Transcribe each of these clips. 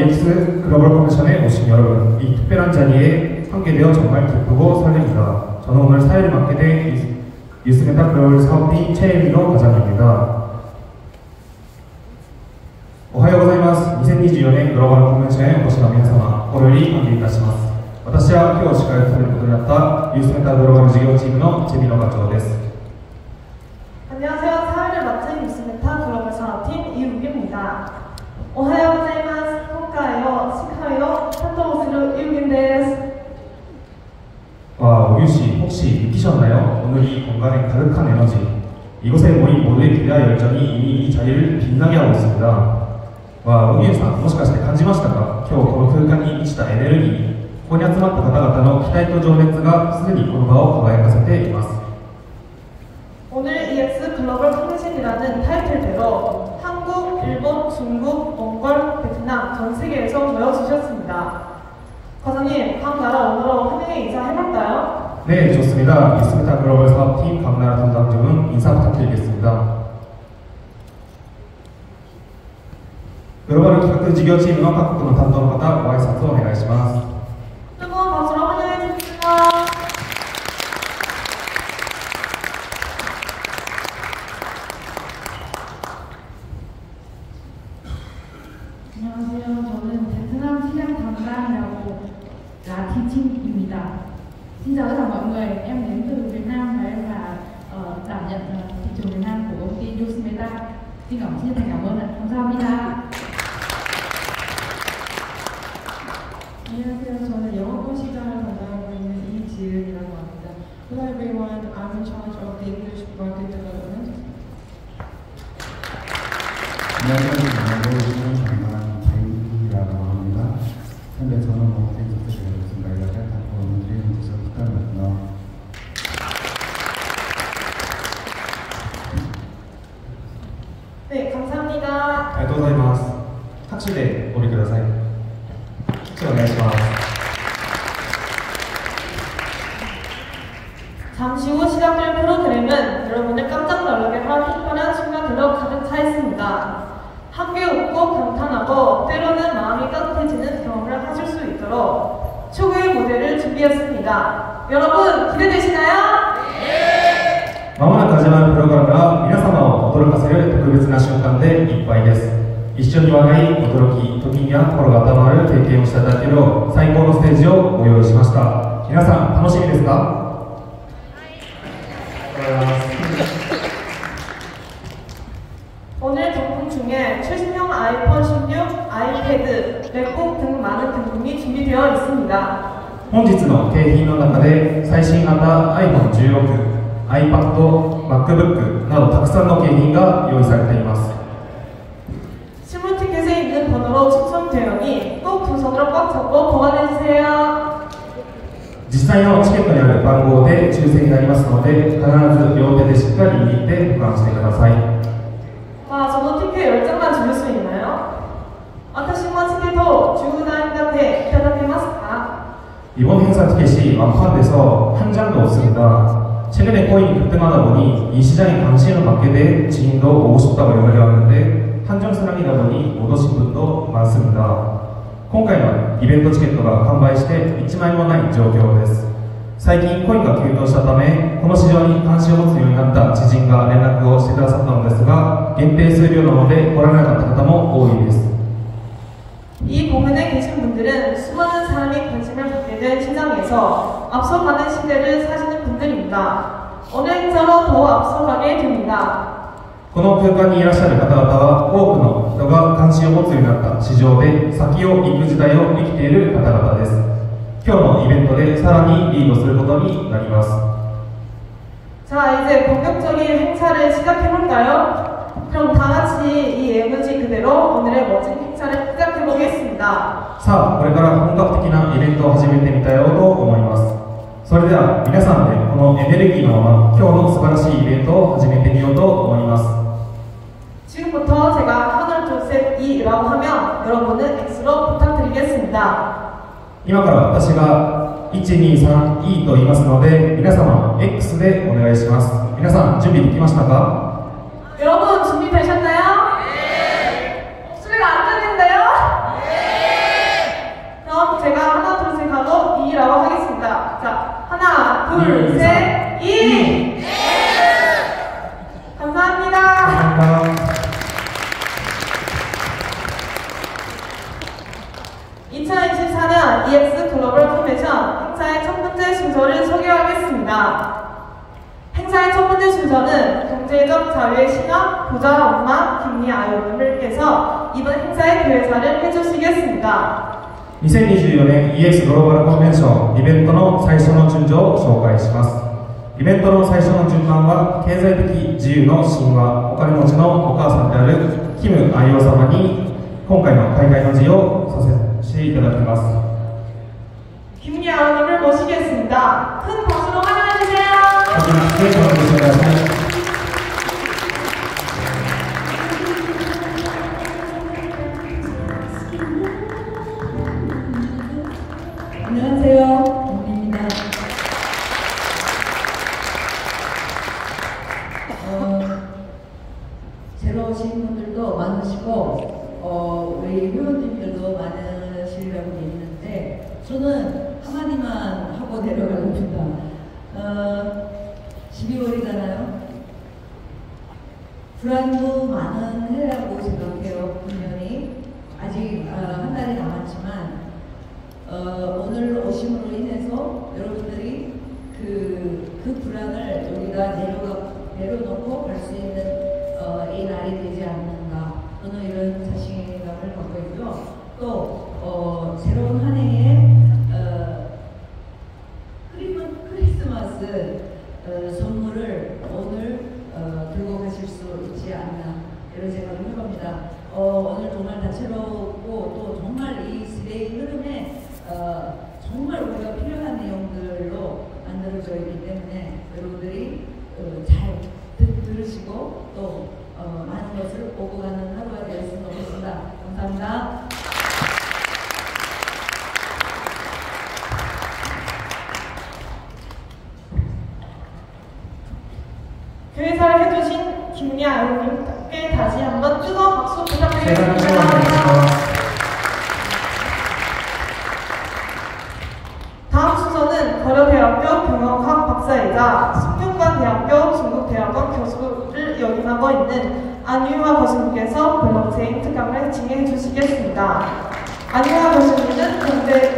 EX 글로벌 컨벤션에 오신 여러분, 이 특별한 자리에 함께 되어 정말 기쁘고 설렙니다. 저는 오늘 사회를 맡게 된 뉴스메타 글로벌 사업팀 최혜민호 과장입니다. おはようございます。2024年グローバルコンベンションへお越しの皆様、心より歓迎いたします。私は今日司会を務めることになったユースメンターグローバル事業チームのチェミノ課長です。 안녕하세요. 사회를 맡은 유스메타 글로벌 사업팀 이우기입니다. 오하요 고자이마스. 홍카요, 시카요, 탄도모스루 이우기인데스. 와, 오규씨 혹시 느끼셨나요? 오늘 이 공간에 가득한 에너지. 이곳에 모인 모두의 기대와 열정이 이미 이 자리를 빛나게 하고 있습니다. 와, 오규씨さん、もしかして感じましたか？今日この空間に満ちたエネルギー、ここに集まった方々の期待と情熱がすでにこの場を輝かせています。 오늘 EX 글로벌 컨벤션이라는 타이틀대로 한국, 일본, 중국, 몽골, 베트남 전 세계에서 모여주셨습니다. 과장님, 각 나라 언어로 환영의 인사 해볼까요? 네, 좋습니다. 유스메타 글로벌 사업팀 각 나라 담당자분 인사 부탁드리겠습니다. 글로벌 기획事業チームの各国の担当の方、ご挨拶をお願いします。 뜨거운 박수로 환영해 주십시오. 안녕하세요. 저는 베트남 시장 담당이라고 라티칭입니다. Xin chào tất cả mọi người, em đến từ Việt Nam và em là đảm nhận thị trường Việt Nam của công ty Yusimeta. Xin chân thành cảm ơn ạ. 감사합니다. 안녕하세요. 저는 영어권 시장을 담당하고 있는 이지은이라고 합니다. Hello everyone, I'm in charge of the English market development. 안녕하세요. 영어권 시장 담당하는 자이라고 합니다. 현재 저는 목표인 접수를 했습니다. 이렇게 답변을 드리는 것을 부탁드립니다. 네, 감사합니다. ありがとうございます。拍手でお降りください。拍手お願いします。 잠시 후 시작될 프로그램은 여러분을 깜짝 놀라게 할 특별한 순간들로 가득 차 있습니다. 함께 웃고 감탄하고 때로는 마음이 따뜻해지는 경험을 하실 수 있도록 최고의 무대를 준비했습니다. 여러분 기대되시나요? まもなく始まるプログラムは皆様を驚かせる特別な瞬間でいっぱいです。一緒に笑い、驚き、時には心が温まる経験をしていただける最高のステージをご用意しました。皆さん楽しみですか？ 오늘 경품 중에 최신형 아이폰 16, 아이패드, 맥북 등 많은 경품이 준비되어 있습니다. 本日の景品の中で最新型 iPhone16、iPad、MacBook などたくさんの景品が用意されています。 실물티켓에 있는 번호로 추첨되오니 꼭 두 손으로 꽉 잡고 보관해주세요. 実際のチケットにある番号で抽選になりますので、必ず両手でしっかり握って保管してください。 아, 저도 티켓 10장만 줄일 수 있나요? 私もチケット10段だけいただけますか? 이번 행사 티켓이 완판돼서 한 장도 없습니다. 최근에 코인이 급등하다 보니 이 시장에 관심을 갖게 된 지인도 오고 싶다고 연락이 왔는데 한정 사랑이다 보니 못 오신 분도 많습니다. 今回のイベントチケットが完売して1枚もない状況です。最近コインが急騰したためこの市場に関心を持つようになった知人が連絡をしてくださったのですが限定数量なので来られなかった方も多いです。 이 공연에 계신 분들은 수많은 사람이 관심을 갖게 된 시장에서 앞서가는 시대를 사시는 분들입니다. 오늘 행사로 더 앞서가게 됩니다. この空間にいらっしゃる方々は多くの人が関心を持つようになった市場で先を行く時代を生きている方々です。今日のイベントでさらにリードすることになります。 자, 이제 본격적인 행사를 시작해볼까요? 그럼 다 같이 이 에너지 그대로 오늘의 멋진 행사를 시작해보겠습니다. さあ、これから本格的なイベントを始めてみたいと思います。それでは皆さんでこのエネルギーのまま今日の素晴らしいイベントを始めてみようと思います。 지금부터 제가 하나, 둘, 셋, 이라고 하면 여러분은 X로 부탁드리겠습니다. 今から私が1、2、3、E と言いますので皆様 X でお願いします。皆さん準備できましたか？ 여러분 준비되셨나요? 네! 목소리가 안 들리는데요? 네! 2024년 EX 글로벌 컨벤션 행사의 첫 번째 순서를 소개하겠습니다. 행사의 첫 번째 순서는 경제적 자유의 신화, 부자 엄마 김미아 의원님께서 이번 행사의 기획사를 해주시겠습니다. 2024年 EX グローバルコンベンションイベントの最初の順序を紹介します。イベントの最初の順番は経済的自由の神話、お金持ちのお母さんであるキム・アイオ様に今回の開会の辞をさせていただきます。 김미아 의원님을 모시겠습니다. 큰 박수로 환영해주세요. 안녕하세요. 김미입니다. 새로 오신 분들도 많으시고 우리 회원님들도 많으시려고 있는데 저는 한마디만 하고 내려갑니다. 12월이잖아요. 불안도 많은 해라고 생각해요. 분명히 아직 한 달이 남았지만 오늘 오심으로 인해서 여러분들이 그 불안을 우리가 내려놓고 갈 수 있는 이 날이 되지 않는가, 저는 이런 자신감을 갖고 있고요. 또 새로운 한 해에 크리스마스 선물을 오늘 들고 가실 수 있지 않나, 이런 생각을 해봅니다. 오늘 정말 다채롭고 또 정말 이 시대의 흐름에 정말 우리가 필요한 내용들로 만들어져 있기 때문에 여러분들이 잘 들으시고 또 많은 것을 보고 가는 하루가 되었으면 좋겠습니다. 감사합니다. 기획사를 해주신 김미아 의원님께 다시 한번 뜨거운 박수 부탁드리겠습니다. 다음 순서는 거려대학교 경영학 박사이자 16관 대학교 중국대학원 교수를 역임하고 있는 안유화 교수님께서 블록체인 특강을 진행해 주시겠습니다. 안유화 교수님은 현재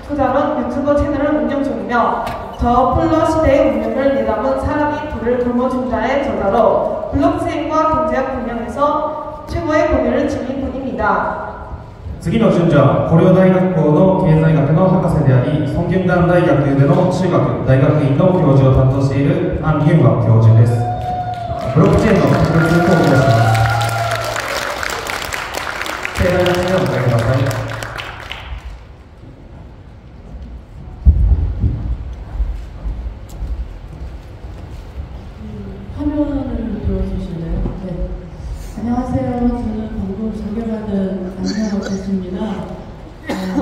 투자론 유튜브 채널을 운영 중이며 저 플러 시대의 운명을 내다본 사람이 불을 굶어준 자의 저자로 블록체인과 경제학 분야에서 최고의 권위를 지닌 분입니다. 次の順序は高陵大学校の経済学の博士であり、孫建丹大学での中学大学院の教授を担当しているアン・ユンワ教授です。ブロックチェーンの特別講義をします。盛大な指名をお願いください。 화면을 보여주실래요? 네. 안녕하세요. 저는 방금 소개받은 안녕하 교수입니다.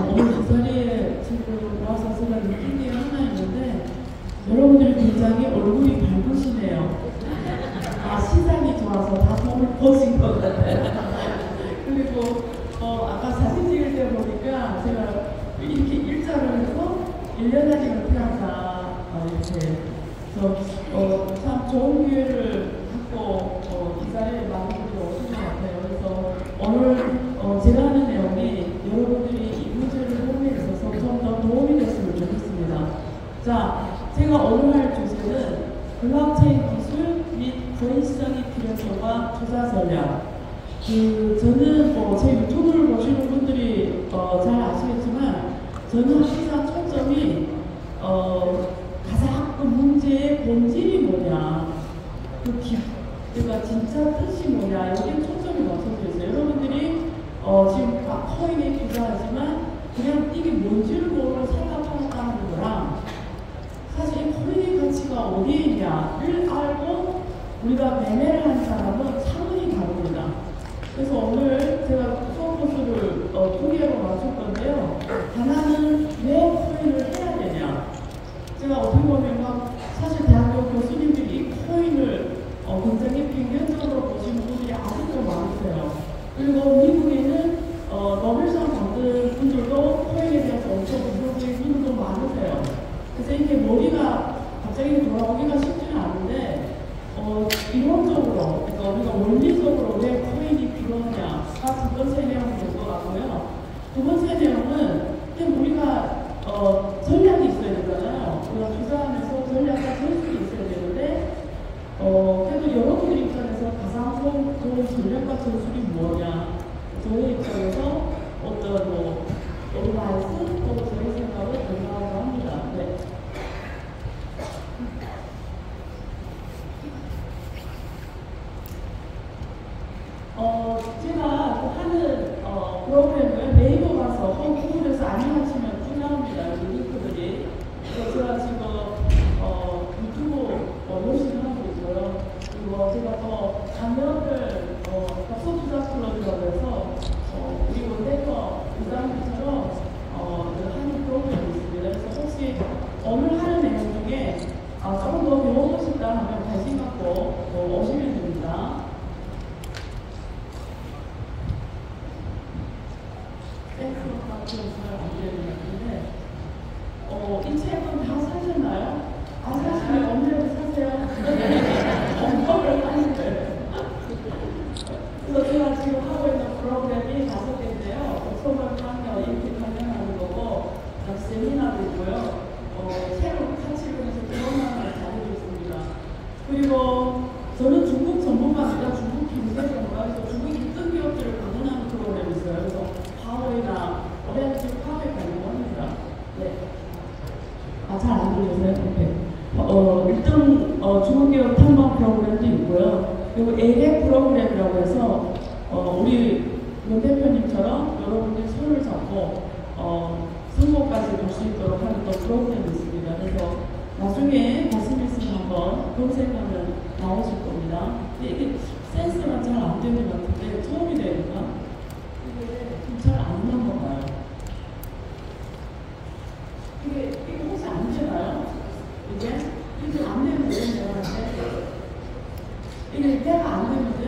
오늘 이 자리에 지금 와서 제가 느낀 게 하나 있는데 여러분들이 굉장히 얼굴이 밝으시네요. 시상이 좋아서 다 몸을 보신 것 같아요. 그리고 아까 사진 찍을 때 보니까 제가 이렇게 일자를 해서 1년 안에 항상 이렇게 그래서 참 좋은 기회를 갖고 이 자리에 많은 분들이 오신 것 같아요. 그래서 오늘 제가 하는 내용이 여러분들이 이 문제를 해결에 있어서 좀 더 도움이 됐으면 좋겠습니다. 자, 제가 오늘 할 주제는 블록체인 기술 및 거인성이 필요성과 투자 전략. 저는 제 유튜브를 보시는 분들이 잘 아시겠지만 저는 항상 초점이 가장 그 문제의 본질이 뭐냐, 그러니까 진짜 뜻이 뭐냐, 여기에 초점이 맞춰져 있어요. 여러분들이 지금 막 코인에 투자하지만 그냥 이게 뭔지를 모르고 살다 팔았다 하는 거랑 사실 이 코인의 가치가 어디에 있냐를 알고 우리가 매매를 한 사람은 차원이 다릅니다. 그래서 오늘 제가 수업 코스를 두 개로 맞출 건데요. 하나는 왜 코인을 해야 되냐. 제가 어떻게 보면 사실 대학교 교수님들이 이 코인을 굉장히 편견적으로 보시는 분들이 아직도 많으세요. 그리고 미국에는 노벨상 받은 분들도 코인에 대해서 엄청 부정적인 분들도 많으세요. 그래서 이게 머리가 갑자기 돌아오기가 쉽지는 않은데 이론적으로, 그러니까 우리가 원리적으로 왜 코인이 필요하냐가 첫 번째 내용이 될 것 같고요. 두 번째 내용은 전술이 뭐냐, 저희 입장에서 어떤 뭐 어드바이스 또는 저희 생각을 전달하고 합니다. 네. 제가 하는 프로그램을 네이버 가서 구글에서 아니면 치면 쭉 나옵니다. 링크들이. 그래서 제가 지금 유튜브 열심히 하고 있고요. 그리고 제가 또 자녀들 독서투자 클럽이라고 해서 우리 원대표 부장님처럼 하는 프로그램이 있습니다. 그래서 혹시 오늘 하는 내용 중에 조금 더 배워보고 싶다 하면 관심 갖고 오시면 됩니다. 이 책은 다 사셨나요? 안 사시면 언제부터 사세요? 언급을 하는데. 그래서 제가 지금 하고 있는 프로그램이 5개인데요. 옥토버 강연, 이렇게 강연하는 거고, 세미나도 있고요. 새로 같이 해서 경험하는 자리도 있습니다. 그리고 저는 중국 전문가입니다. 중국 경제 전문가에서 중국 1등 기업들을 방문하는 프로그램이 있어요. 그래서 하워이나 오렌지 파워에 가려고 합니다. 네. 잘 안 들리세요? 이렇게. 1등 중국기업 탐방 프로그램도 있고요. 그리고 ALEC 프로그램이라고 해서 우리 윤 대표님처럼 여러분들이 손을 잡고 성공까지 볼 수 있도록 하는 또 프로그램이 있습니다. 그래서 나중에 말씀 있으면 한번 검색하면 나오실 겁니다. 이게 센스가 잘 안 되는 것 같은데 도움이 되니까 이게 잘 안 넘어가요. 이게 혹시 안 되나요? 이게 안 되는데 이게 때가 안 되는데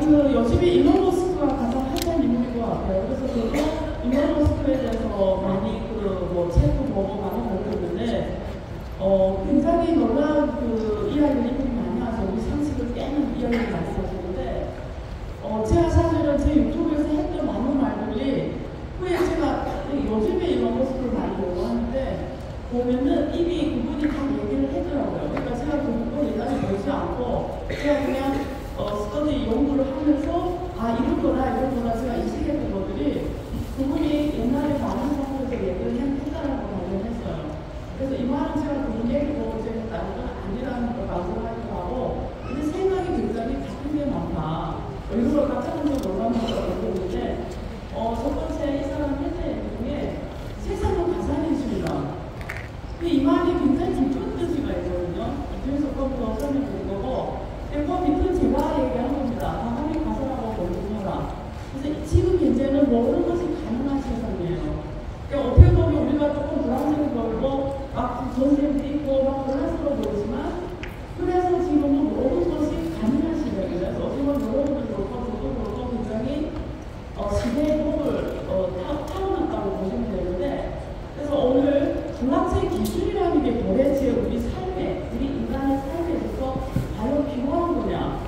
요즘에 이노머스크가 가장 핫한 인물인 것 같아요. 그래서 저도 이노머스크에 대해서 많이 책도 보고 많이 보고 있는데 굉장히 놀라운 이야기를 이분이 많이 하죠. 우리 상식을 깨는 이야기를 많이 하시는데 제가 사실은 제 유튜브에서 했던 많은 말들이 후에 제가 요즘에 이노머스크를 많이 보고 하는데 보면은 이미 그분이 다 얘기를 했더라고요. 그러니까 제가 그분 예전에 보지 않고 제가 그냥 스터디 연구를 하면서 이런 거나 제가 인식했던 것들이 그분이 옛날에 많은 상황에서 얘기를 했다는 걸 발견했어요. 그래서 이 말은 제가 그분 얘기 보고 제가 다른 건 아니라는 걸 말씀하기도 하고 근데 생각이 굉장히 같은 게 많다. 이런 걸 깜짝 놀라면서 알고 있는데 첫 번째 이 사람 했던 얘기 중에 세상은 가상현실이다. 이 말이 굉장히 깊은 뜻이가 있거든요. 그래서 그것도 설명드린 거고 그 밑은 제가 얘기한 겁니다. 하나님 가서라고 권고하라. 그래서 지금 현재는 모든 것이 가능한 세상이에요. 그러니까 어떻게 보면 우리가 조금 불안정해 보이고 막 전쟁도 있고 막 혼란스러워 보이지만 그래서 지금은 모든 것이 가능한 시대예요. 그래서 어떻게 보면 여러분들 그렇고 저도 그렇고 굉장히 시대의 복을 타고났다고 보시면 되는데 그래서 오늘 블록체인 기술이라는 게 도대체 우리 삶에 우리 인간의 삶에 있어서 과연 필요한 거냐?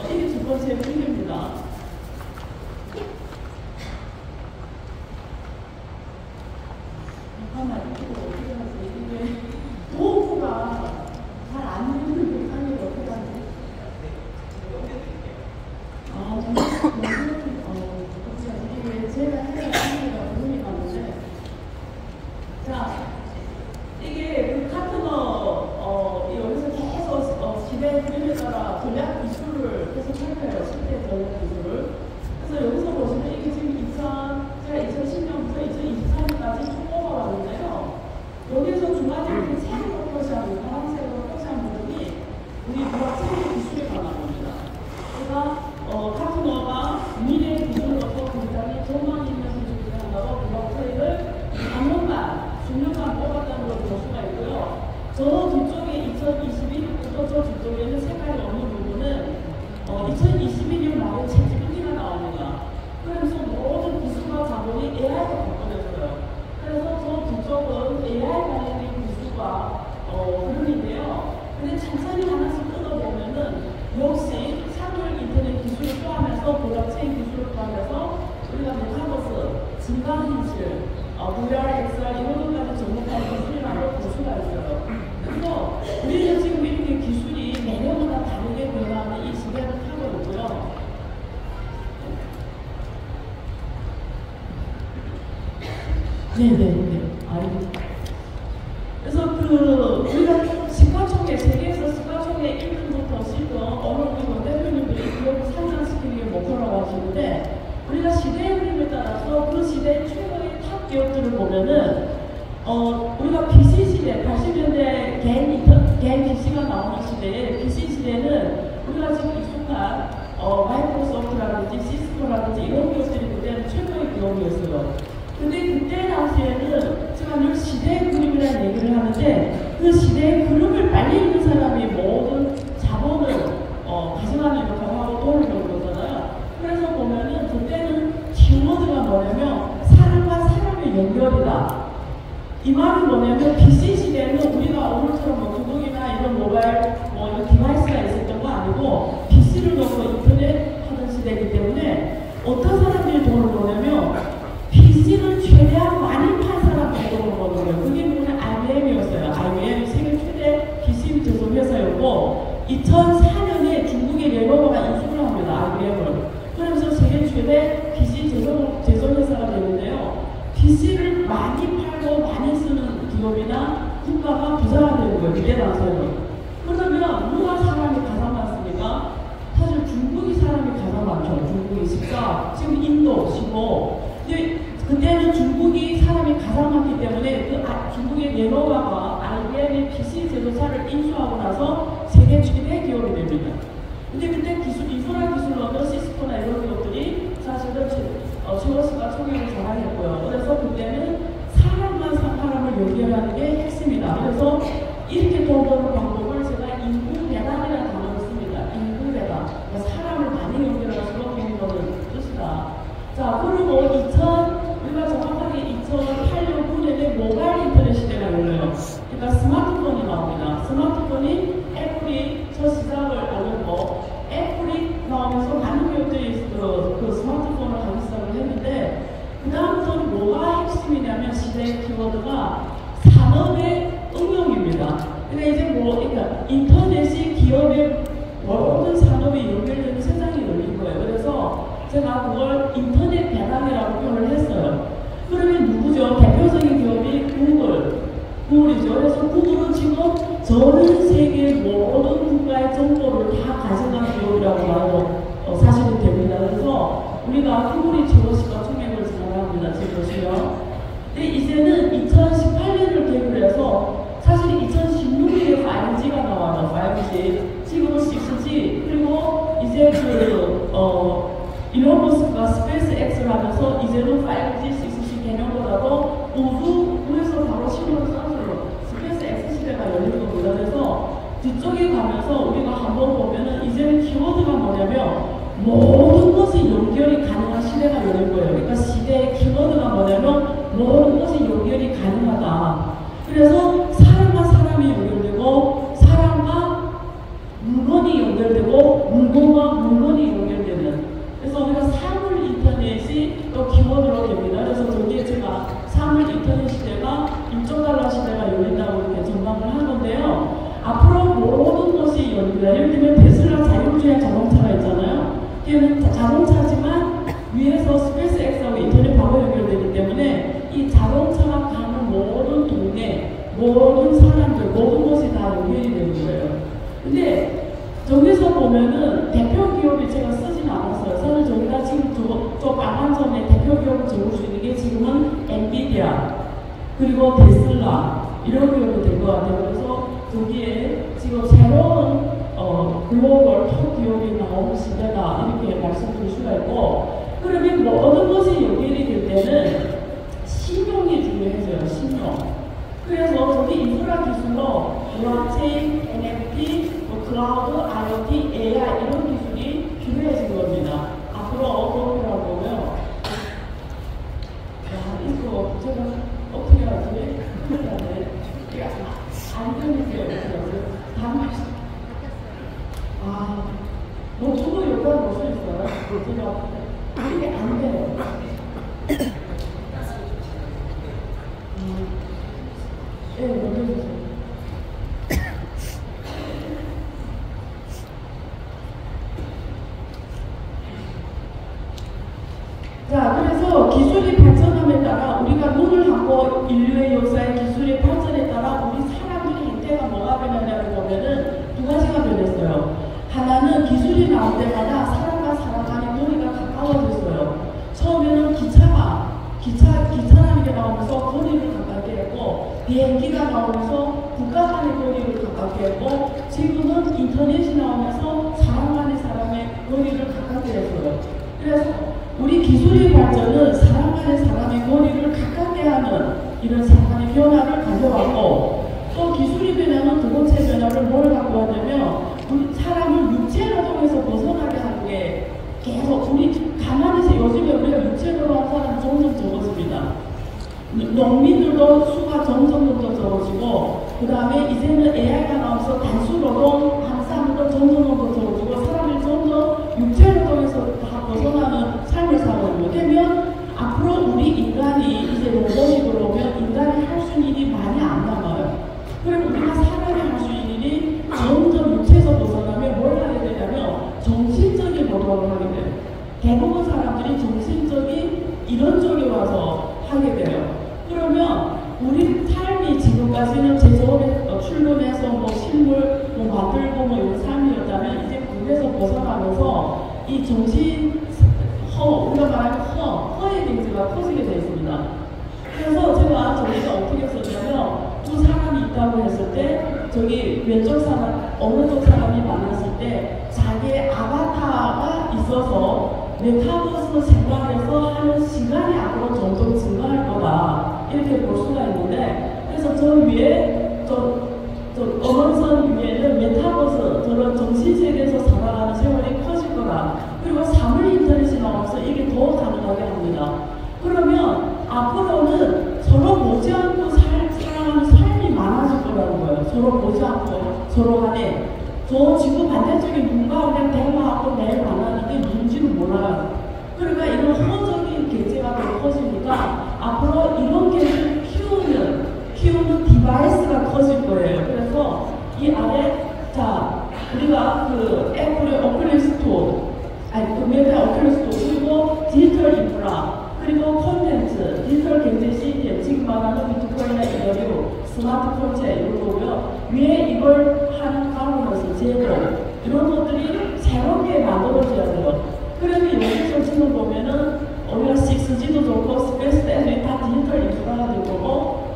이게 두 번째 문제입니다. 잠깐만, 이거 어떻게 하지? 이게 도구가 잘 안 되는 대상이 어떻게 하지? 정말 이게 제가 해야 하는 게 부분이 많은데 자, 이게 여기서 계속 시대의 흐름에 따라 전략 기술을 계속 살펴요. 시대 전략 기술을. 그래서 여기서 보시면 이게 지금 제가 2010년부터 2024년까지 쭉 뽑아왔는데요. 여기서 두 가지 이렇게 색으로 표시하고 파란색으로 표시한 부분이 우리 블록체인 기술에 관한 겁니다. 그러니까 카트너가 미래의 기술로서 굉장히 전망 있는 기술을 한다고 블록체인을 3년간, 10년간 뽑았다는 걸 볼 수가 있고요. 저도 뒤쪽에 저쪽 뒤쪽에 있는 색깔이 없는 부분은 2022년 말에 챗GPT가 나옵니다. 그래서 모든 기술과 자본이 AI가 바꿔졌어요. 그래서 저 뒤쪽은 AI 관련된 기술과 그림인데요. 근데 천천히 하나씩 뜯어보면은 역시 산물 인터넷 기술을 포함해서 블록체인 기술을 포함해서 우리가 메타버스, 증강현실, VR, XR 이런 것까지 접목한 기술이라는 걸 볼 수가 있어요. 그래서 우리는 지금 이렇게 기술이 매년마다 다르게 변화하는 이 시대를 타고 있고요. 네네네. 그래서 우리가 시가총액, 세계에서 시가총액 1등부터 10등 오늘 우리 대표님들이 기업을 상장시키는 게 목표라고 하시는데 우리가 시대의 흐름에 따라서 그 시대의 최고의 탑 기업들을 보면은 우리가 PC 시대, 80년대 개인 PC가 나오는 시대에 PC 시대는 우리가 지금 익숙한 마이크로소프트라든지 시스코라든지 이런 기업들이 그때는 최고의 기업이었어요. 근데 그때 당시에는 제가 늘 시대의 그림이라는 얘기를 하는데 그 시대의 그림을 빨리 읽는 사람이 모든 자본을 가져가는 역할을 하고 돈을 벌는 거잖아요. 그래서 보면은 그때는 키워드가 뭐냐면 사람과 사람의 연결이다. 이 말은 뭐냐면 PC 시대는 우리가 오늘처럼 노트북이나 이런 모바일 이런 디바이스가 있었던 거 아니고 PC를 넣고 인터넷 하는 시대이기 때문에 어떤 사람들이 돈을 버냐면 PC를 최대한 많이 팔 사람들이 돈을 버는 거예요. 그게 뭐냐면 IBM이었어요. IBM 세계 최대 PC 제조 회사였고 2004년에 중국의 레노버가 인수를 합니다. IBM을. 그러면서 세계 최대 PC 제조 회사가 되는데요. PC를 많이 팔고 많이 쓰는 기업이나 국가가 부자가 되는 거예요. 이때 당시에는. 그러면 누가 사람이 가장 많습니까? 사실 중국이 사람이 가장 많죠. 중국이 14, 지금 인도 15. 그때는 중국이 사람이 가장 많기 때문에 중국의 레노버가 IBM의 PC 제조사를 인수하고 나서 세계 최대 기업이 됩니다. 근데 그때 인프라 기술로 얻은 시스코나 이런 기업들이 사실은 최고시가 총액을 잘하겠고요. 그래서 그때는 사람을 연결하는 게 핵심이다. 그래서 이렇게 돈 버는 방법을 제가 인구 배당이라는 단어를 씁니다. 인구 배당. 그러니까 사람을 많이 연결할수록 돈 버는 뜻이다. 자, 그리고 우리가 정확하게 2008년 9년에 모바일 인터넷 시대가 열려요. 그러니까 스마트폰이 나옵니다. 스마트폰이 애플이 저 시장을 알렸고 애플이 나오면서 많은 기업들이 그 스마트폰을 하기 시작을 했는데 그 다음부터는 뭐가 핵심이냐면 시대의 키워드가 산업의 응용입니다. 그러니까 이제 그러니까 인터넷이 기업의 모든 산업이 연결되는 세상이 열린 거예요. 그래서 제가 그걸 인터넷 배당이라고 표현을 했어요. 그러면 누구죠? 대표적인 기업이 구글이죠. 그래서 구글은 지금 전 세계 모든 국가의 정보를 다 가져간 기업이라고 말해도 사실이 됩니다. 그래서 우리가 구글이 최고시가 총액을 자랑합니다. 지금 보시면. 근데 이제는 2018년을 계기로 해서 사실 2016년에 5G가 나와요. 5G. 지금은 6G. 그리고 이제 일론 머스크가 스페이스 X를 하면서 이제는 5G, 6G 개념보다도 우주에서 바로 신호를 쏴서 스페이스 X 시대가 열리는 겁니다. 그래서 뒤쪽에 가면서 우리가 한번 보면은 이제는 키워드가 뭐냐면 모든 것이 연결이 가능한 시대가 열릴 거예요. 그러니까 시대의 키워드가 뭐냐면 모든 것이 연결이 가능하다. 그래서 사람과 사람이 연결되고 사람과 물건이 연결되고 물건과 물건이 연결되는 그래서 우리가 사물 인터넷이 또 키워드로 됩니다. 그래서 저기에 제가 사물 인터넷 시대가 1조 달러 시대가 열린다고 이렇게 전망을 하는데요. 앞으로 모든 것이 열립니다. 예를 들면 테슬라 자율주행 자동차가 있잖아요. 걔는 자동차지만 위에서 스페이스 X하고 인터넷 바로 연결되기 때문에 이 자동차가 가는 모든 동네, 모든 사람들, 모든 것이 다 연결이 되는 거예요. 근데 저기서 보면은 대표 기업이 제가 쓰진 않았어요. 사실 저기다 지금 저 빨간 점에 대표 기업을 적을 수 있는 게 지금은 엔비디아, 그리고 테슬라, 이런 기업이 될 것 같아요. 그래서 저기에 지금 새로운 글로벌 톱 기업이 나오는 시대다. 이렇게 말씀드릴 수가 있고, 그러면 모든 것이 연결이 될 때는 신용이 중요해져요. 신용. 그래서 저기 인프라 기술로 블록체인, NFT, 클라우드, IoT, AI 이런 기술이 필요해진 겁니다. 앞으로 어떤 거라고 보면 이거 제가 어떻게 하지? 안 되는데요. 노트북 여기다 놓을 수 있어요? 제가 이게 안 돼요. 네, 넘겨주세요. 자, 그래서 기술이 발전함에 따라 우리가 눈을 감고 인류의 역사의 기술의 발전에 따라 우리 사람들의 행태가 뭐가 변하냐고 보면은 두 가지가 변했어요. 하나는 기술이 나올 때마다 사람과 사람 간의 거리가 가까워졌어요. 처음에는 기차라는 게 나오면서 거리를 가깝게 했고, 비행기가 나오면서 국가 간의 거리를 가깝게 했고, 지금은 인터넷이 나오면서 사람 간의 사람의 거리를 가깝게 했어요. 그래서 우리 기술의 발전은 사람 간의 사람의 거리를 가깝게 하는 이런 상당히 변화를 가져왔고, 또 기술이 변하는 두 번째 변화를 뭘 갖고 왔냐면, 우리 사람을 육체 노동에서 벗어나게 하는 게 계속 우리 가만히 있어. 요즘에 우리가 육체 노동하는 사람이 점점 적어집니다. 농민들도 수가 점점 더 적어지고, 그 다음에 이제는 AI가 나와서 단수 노동 하는 사람들도 점점 더 적어지고, 사람들이 점점 육체 노동에서 다 벗어나는 삶을 살아가게 되면 앞으로 우리 인간이 이제 로봇이 들어오면 인간이 할 수 있는 일이 많이 안 남아요. 그리고 우리가 사람이 할 수 있는 일이 점점 육체에서 벗어나면 뭘 하게 되냐면 정신적인 노동을 하게 돼요. 대부분 사람들이 정신적인 이런 쪽에 와서 하게 돼요. 그러면 우리 삶이 지금까지는 제조업에 출근해서 뭐 실물 뭐 만들고 뭐 이런 삶이었다면 이제 그에서 벗어나면서 이 정신 우리가 말하는 허의 경제가 커지게 되어 있습니다. 그래서 제가 저희가 어떻게 썼냐면 두 사람이 있다고 했을 때 저기 왼쪽 사람, 오른쪽 사람이 만났을 때 자기의 아바타가 있어서 메타버스 생활에서 하는 시간이 앞으로 점점 증가할 거다. 이렇게 볼 수가 있는데, 그래서 저 위에, 어먼선 위에는 메타버스, 저런 정신세계에서 살아가는 세월이 커질 거다. 그리고 사물 인터넷이 나와서 이게 더 가능하게 합니다. 그러면 앞으로는 서로 보지 않고 살아가는 삶이 많아질 거라는 거예요. 서로 보지 않고 서로 간에. 저 지구 반대쪽에 누군가 그냥 대화하고 매일 만나는데 누군지는 몰라요. 그러니까 이런 허적인 계제가 더 커지니까 앞으로 이런 계제를 키우는 디바이스가 커질 거예요. 그래서 이 안에 우리가 그 애플의 오클리스 스토어, 그 메타 오클리스 스토어, 그리고 디지털 인프라, 그리고 콘텐츠, 디지털 경제 시스템, 지금 말하는 비트코인이나 이더리움, 스마트 콘체 이런 거고요. 위에 이걸 하는 가운데서 제도 이런 것들이 새롭게 만들어져야 돼요. 그러면 여기서 지금 보면은 우리가 6G도 좋고 스페이스 애들이 다 디지털 인프라가 될 거고,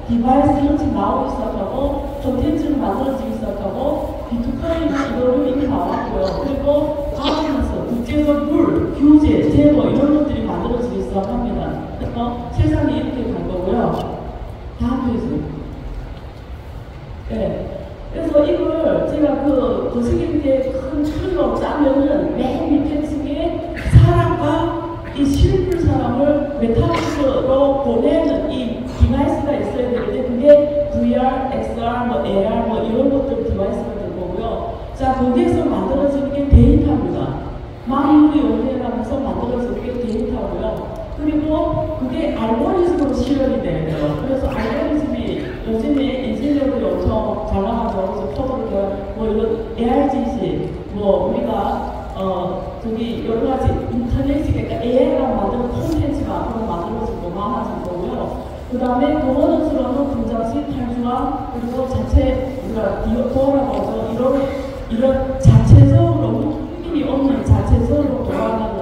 디바이스는 지금 나오기 시작하고, 콘텐츠는 만들어지기 시작하고, 비트코인이나 이거를 이미 나왔고요. 그리고 가면서 국제적 룰, 규제, 제도 이런 것들이 만들어지기 시작합니다. 그래서 세상이 이렇게 갈 거고요. 다음 페이지. 네. 그래서 이걸 제가 그 거시기에 큰 틀로 짜면은 맨 밑에 층에 사람과 이 실물 사람을 메타버스로 보내는 이 디바이스가 있어야 되는데, 그게 VR, XR, 뭐 AR 뭐 이런 것들 디바이스가 될 거고요. 자, 거기에서 만들어지는 게 데이터입니다. 만물이 연결하면서 만들어지는 게 데이터고요. 그리고 그게 알고리즘으로 실현이 돼야 돼요. 그래서 알고리즘이 요즘에 인지력이 엄청 잘 나가죠. 그래서 코드 뭐 이런 ARGC, 뭐 우리가 저기 여러 가지 인터넷이, 그러니까 AI가 만드는 콘텐츠가 앞으로 만들어지고 많아질 거고요. 그 다음에 거버넌스로는 분장식, 탈주화, 그리고 자체 우리가 디오토라고 하죠. 이런 자체적으로 힘이 없는 자체적으로 돌아가는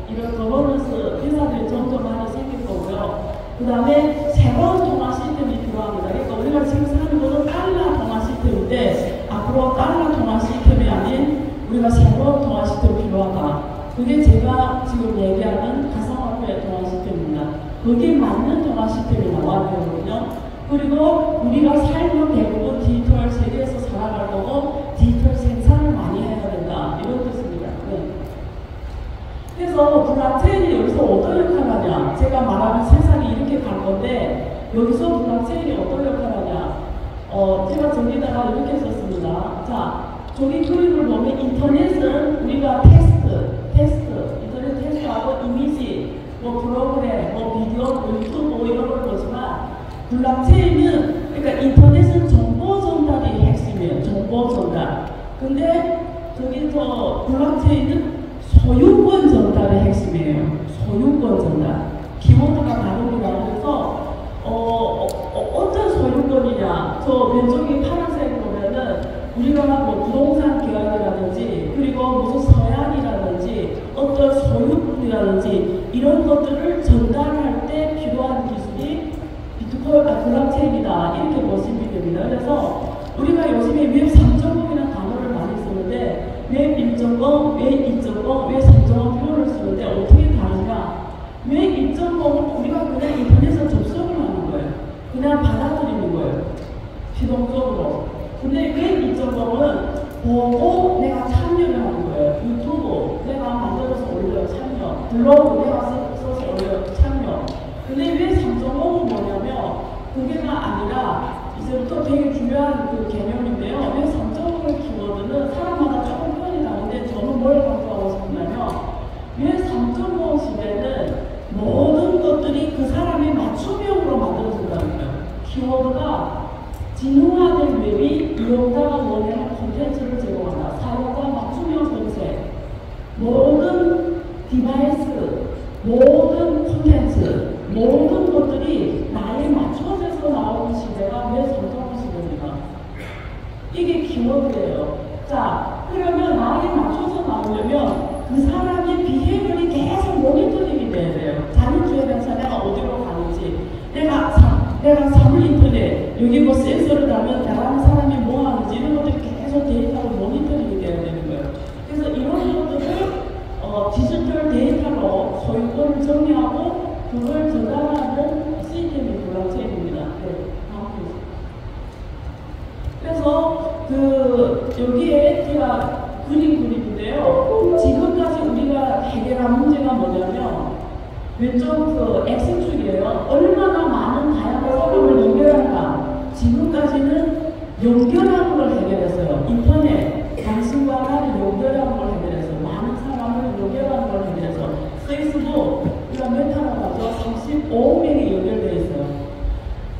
이런 거버넌스 회사들이 점점 많이 생길 거고요. 그 다음에 새로운 통화 시스템이 필요합니다. 그러니까 우리가 지금 사는 것은 달러 통화 시스템인데, 앞으로 달러 통화 시스템이 아닌 우리가 새로운 통화 시스템이 필요하다. 그게 제가 지금 얘기하는 가상화폐 통화 시스템입니다. 거기에 맞는 통화 시스템이 나와야 되거든요. 그리고 우리가 삶은 대부분 디지털 세계에서 살아갈 거고, 디지털 생산을 많이 그래서 블록체인이 여기서 어떤 역할을 하냐? 제가 말하는 세상이 이렇게 갈 건데 여기서 블록체인이 어떤 역할을 하냐? 제가 저기다가 이렇게 썼습니다. 자, 저기 그림을 보면 인터넷은 우리가 인터넷 테스트하고 이미지, 뭐 프로그램, 뭐 비디오, 뭐 유튜브 뭐 이런 걸 보지만 블록체인은 그러니까 인터넷은 정보 전달이 핵심이에요. 정보 전달. 근데 저기서 블록체인은 소유권 전달의 핵심이에요. 소유권 전달. 키워드가 다릅니다. 그래서 어떤 소유권이냐? 저 왼쪽에 파란색 보면은 우리가 뭐 부동산 계약이라든지 그리고 무슨 서약이라든지 어떤 소유권이라든지 이런 것들을 전달할 때 필요한 기술이 블록체인이다 이렇게 보시면 됩니다. 그래서 우리가 요즘에 웹 3.0이라는 단어를 많이 쓰는데 웹 1.0, 웹 2.0, 웹 3.0 표현을 쓰는데 어떻게 다르냐? 웹 2.0은 우리가 그냥 인터넷에 접속을 하는 거예요. 그냥 받아들이는 거예요. 비동적으로. 근데 웹 2.0은 보고 내가 참여를 하는 거예요. 유튜브 내가 만들어서 올려요. 참여. 블로그 내가 써서 올려요. 참여. 근데 왜 3.5는 뭐냐면 그게가 아니라 이제부터 되게 중요한 그 개념인데요. 왜 3.5의 키워드는 사람마다 조금 표현이 다른데 저는 뭘 강조하고 싶냐면 왜 3.5 시대는 모든 것들이 그 사람의 맞춤형으로 만들어진다는 거예요. 키워드가 진흥화된 웹이 이용자가 원하는 콘텐츠를 제공한다. 사용자 맞춤형 검색, 모든 디바이스, 모든 콘텐츠, 모든 것들이 나에 맞춰져서 나오는 시대가 왜 3.5 시대입니까? 이게 키워드예요. 자, 그러면 나에 맞춰서 나오려면 그 사람의 비해결이 계속 모니터링이 돼야 돼요. 자율주행해서 내가 어디로 가는지, 내가 사물 인터넷, 여기 뭐 센서를 달면 나가는 사람이 뭐 하는지 이런 것들이 계속 데이터로 모니터링이 돼야 되는 거예요. 그래서 이런 것들을 디지털 데이터로 소유권을 정리하고 그걸 전달하는 시스템이 블록체인입니다. 네, 다음 그래서 여기에 제가 그림인데요. 지금까지 우리가 해결한 문제가 뭐냐면 왼쪽 그 X축이에요. 얼마나 많은 다양한 사람을 연결하는가. 지금까지는 연결하는 걸 해결했어요. 인터넷, 당신과 나를 연결하는 걸 해결했어요. 많은 사람을 연결하는 걸 해결해서 페이스북, 우리가 메타라고 하죠. 35명이 연결되어 있어요.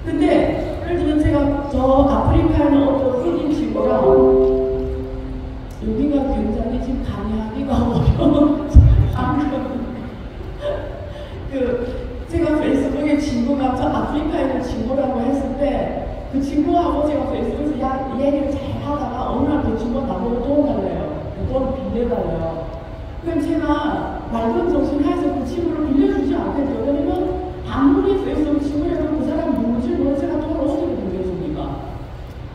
근데 예를 들면 제가 저 아프리카에 있는 어떤 흑인 친구랑 여기가 굉장히 지금 강의하기가 어려운 제가 페이스북에 친구가 저 아프리카에 있는 친구라고 했을 때 그 친구하고 제가 페이스북에서 얘기를 잘 하다가 어느 날 그 친구가 나보고 돈 달래요. 돈을 빌려달래요. 그럼 제가 맑은 정신하에서 그 친구를 빌려주지 않겠죠. 왜냐면 아무리 페이스북 친구라도 그 사람이 누군지 모르는 제가 돈을 어떻게 빌려줍니까?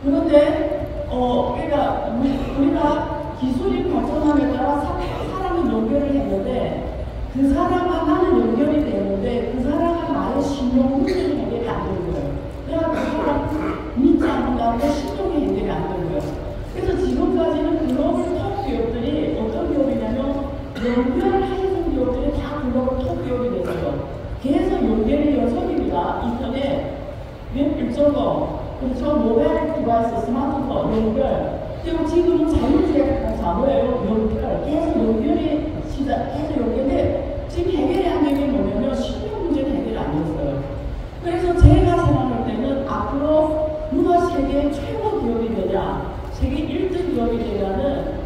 그런데 그러니까 우리가 기술이 발전함에 따라 사람이 연결을 했는데 그 사람과 나는 연결이 되는데 그 사람과 나의 신용 문제는 해결이 안 되는 거예요. 내가 그 사람 믿지 않는다고 신용이 해결이 안 되는 거예요. 그래서 지금까지는 글로벌 톱 기업들이 어떤 기업이냐면 연결해준 기업들이 다 글로벌 톱 기업이 됐어요. 계속 연결이 연속입니다. 인터넷, 웹 1.0, 그렇죠? 모바일 디바이스, 스마트폰, 연결. 그리고 지금은 자율주행가 뭐예요? 연결. 계속 연결이 계속 연결돼. 지금 해결이 안 되는 게 뭐냐면 신용 문제는 해결이 안 됐어요. 그래서 제가 생각할 때는 앞으로 누가 세계 최고 기업이 되냐, 세계 1등 기업이 되냐는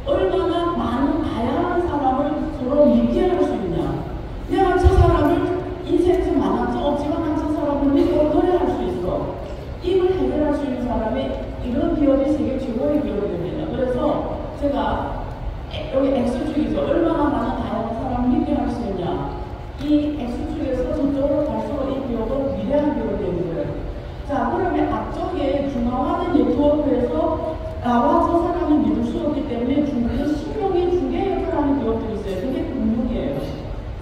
얼마나 많은 다양한 사람을 서로 믿게 할 수 있냐. 내가 저 사람을 인생에서 만난 적 없지만 저 사람을 믿고 거래할 수 있어. 이걸 해결할 수 있는 사람이 이런 기업이 세계 최고의 기업이 됩니다. 그래서 제가 여기 X축이죠. 얼마나 많은 다양한 사람을 믿게 할 수 있냐. 이 X축에서 저쪽으로 갈수록 이 기업은 위대한 기업이 되는 거예요. 자, 그러면 앞쪽에 중앙화된 네트워크에서 나와 저 사람이 믿을 수 없기 때문에 중간에 신용이 중개 역할을 하는 기업들이 있어요. 그게 금융이에요.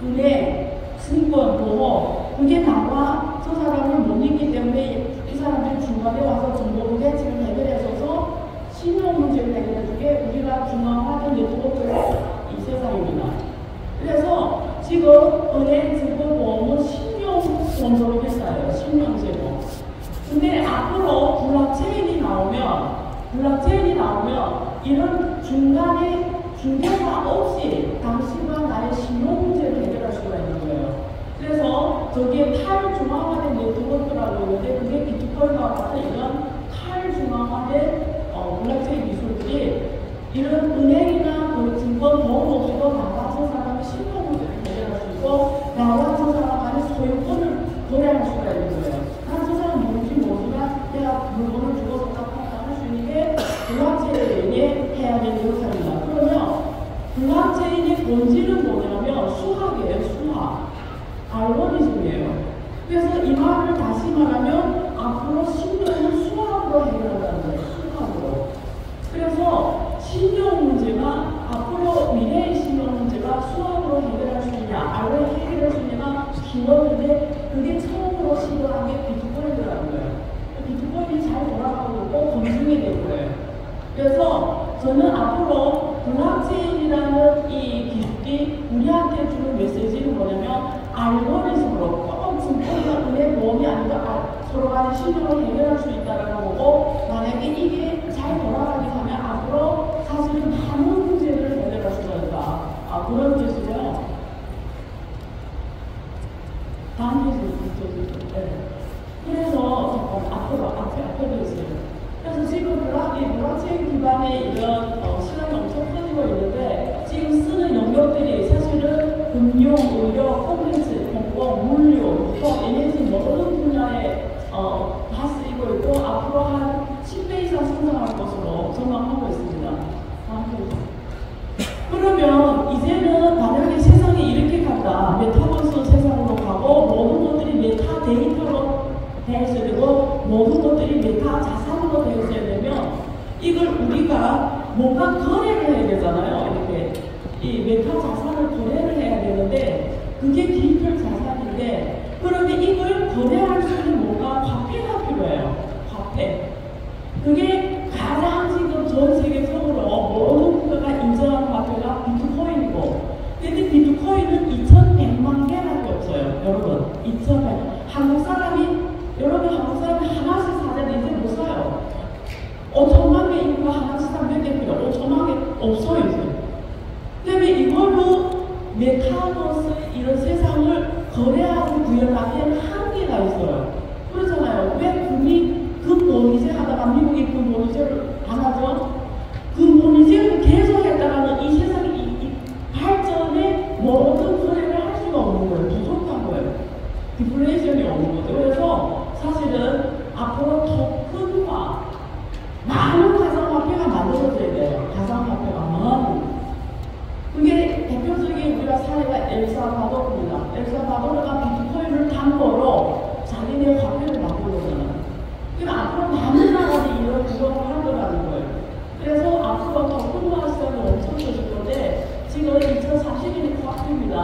은행, 증권, 보험, 그게 나와 저 사람을 못 믿기 때문에 이 사람들이 중간에 와서 정보 부대칭을 해결해줘서 신용 문제를 해결해주게 우리가 중앙화된 네트워크의 이 세상입니다. 지금 은행 증권보험은 신용보험으로 회사예요. 신용제보. 근데 앞으로 블록체인이 나오면 이런 중개사 없이 당신과 나의 신용 문제를 해결할 수가 있는 거예요. 그래서 저기에 탈중앙화된 네트워크라고 있는데 그게 비트코인과 같은 이런 탈중앙화된 블록체인 기술들이 이런 은행이나 그 증권 보험 없이도 나 같은 사람의 신용 문제를 해결할 수 있고 나 같은 사람 간의 소유권을 거래할 수가 있는 거예요. 난 저 사람 누군지 모르지만 내가 물건을 주고서 할 수 있는 게 블록체인에 해야 되는 역할입니다. 그러면 블록체인의 본질은 뭐냐면 수학이에요. 수학. 알고리즘이에요. 그래서 이 말을 다시 말하면 앞으로 신용을 수학으로 해결한다는 거예요. 수학으로. 그래서 신용 문제가 앞으로 미래의 신용 문제가 수학으로 해결할 수 있냐, 알고 해결할 수 있냐가 키워드인데 그게 처음으로 시도한 게 비트코인이라는 거예요. 비트코인이 잘 돌아가고 있고 검증이 되는 거예요. 그래서 저는 앞으로 블록체인이라는 이 기술이 우리한테 주는 메시지는 뭐냐면 알고리즘으로 꼭 증권이나 은행 보험이 아니라 서로 간의 신용을 해결할 수 있다는 거고 만약에 이게 잘 돌아가게 하면 앞으로 사실은 많은 문제를 해결할 수가 있다. 그런 뜻이죠. 다음 페이지 있죠. 네. 그래서 앞에도 있어요. 그래서 지금 블록체인 기반의 이런 시간이 엄청 커지고 있는데 지금 쓰는 영역들이 사실은 금융, 의료, 콘텐츠, 공공, 물류, 유통, 에너지 모든 분야에 다 쓰이고 있고 앞으로 한 10배 이상 성장할 것으로 전망하고 있습니다. 그러면 이제는 만약에 세상이 이렇게 간다. 메타버스 세상으로 가고 모든 것들이 메타 데이터로 되어 있어야 되고 모든 것들이 메타 자산으로 되어 있어야 되면 이걸 우리가 뭔가 거래를 해야 되잖아요. 이렇게 이 메타 자산을 거래를 해야 되는데 그게 디지털 자산인데 그러면 이걸 거래할 수 있는 뭔가 화폐가 필요해요. 화폐. 그게 가장 지금 전 세계적으로 모든 국가가 인정하는 화폐가 비트코인이고 근데 비트코인은 2100만 개밖에 없어요. 여러분 2100. 한국 사람이 하나씩 사는데 이제 못 사요. 5천만 개 인구가 하나씩 사면 몇 개 필요? 5천만 개 없어요 이제. 그다음에 이걸로 메타버스 이런 세상을 거래하고 구현하기에는 한계가 있어요. 그렇잖아요. 왜 금본위제 하다가 미국이 금본위제를 안 하죠? 금본위제를 계속 했다가는 이 세상의 이 발전에 모든 거래를 할 수가 없는 거예요. 부족한 거예요. 디플레이션이 없는 거죠. 그래서 사실은 앞으로 토큰화 많은 가상화폐가 만들어져야 돼요. 가상화폐가 많은. 그게 대표적인 우리가 사례가 엘살바도르입니다. 엘살바도르가 비트코인을 담보로 자기네 화폐를 만들어잖아요. 그러니까 앞으로 많은 나라들이 이런 구성을 할 거라는 거예요. 그래서 앞으로 토큰화 시장이 엄청 커질 건데 지금 2030년이 코앞입니다.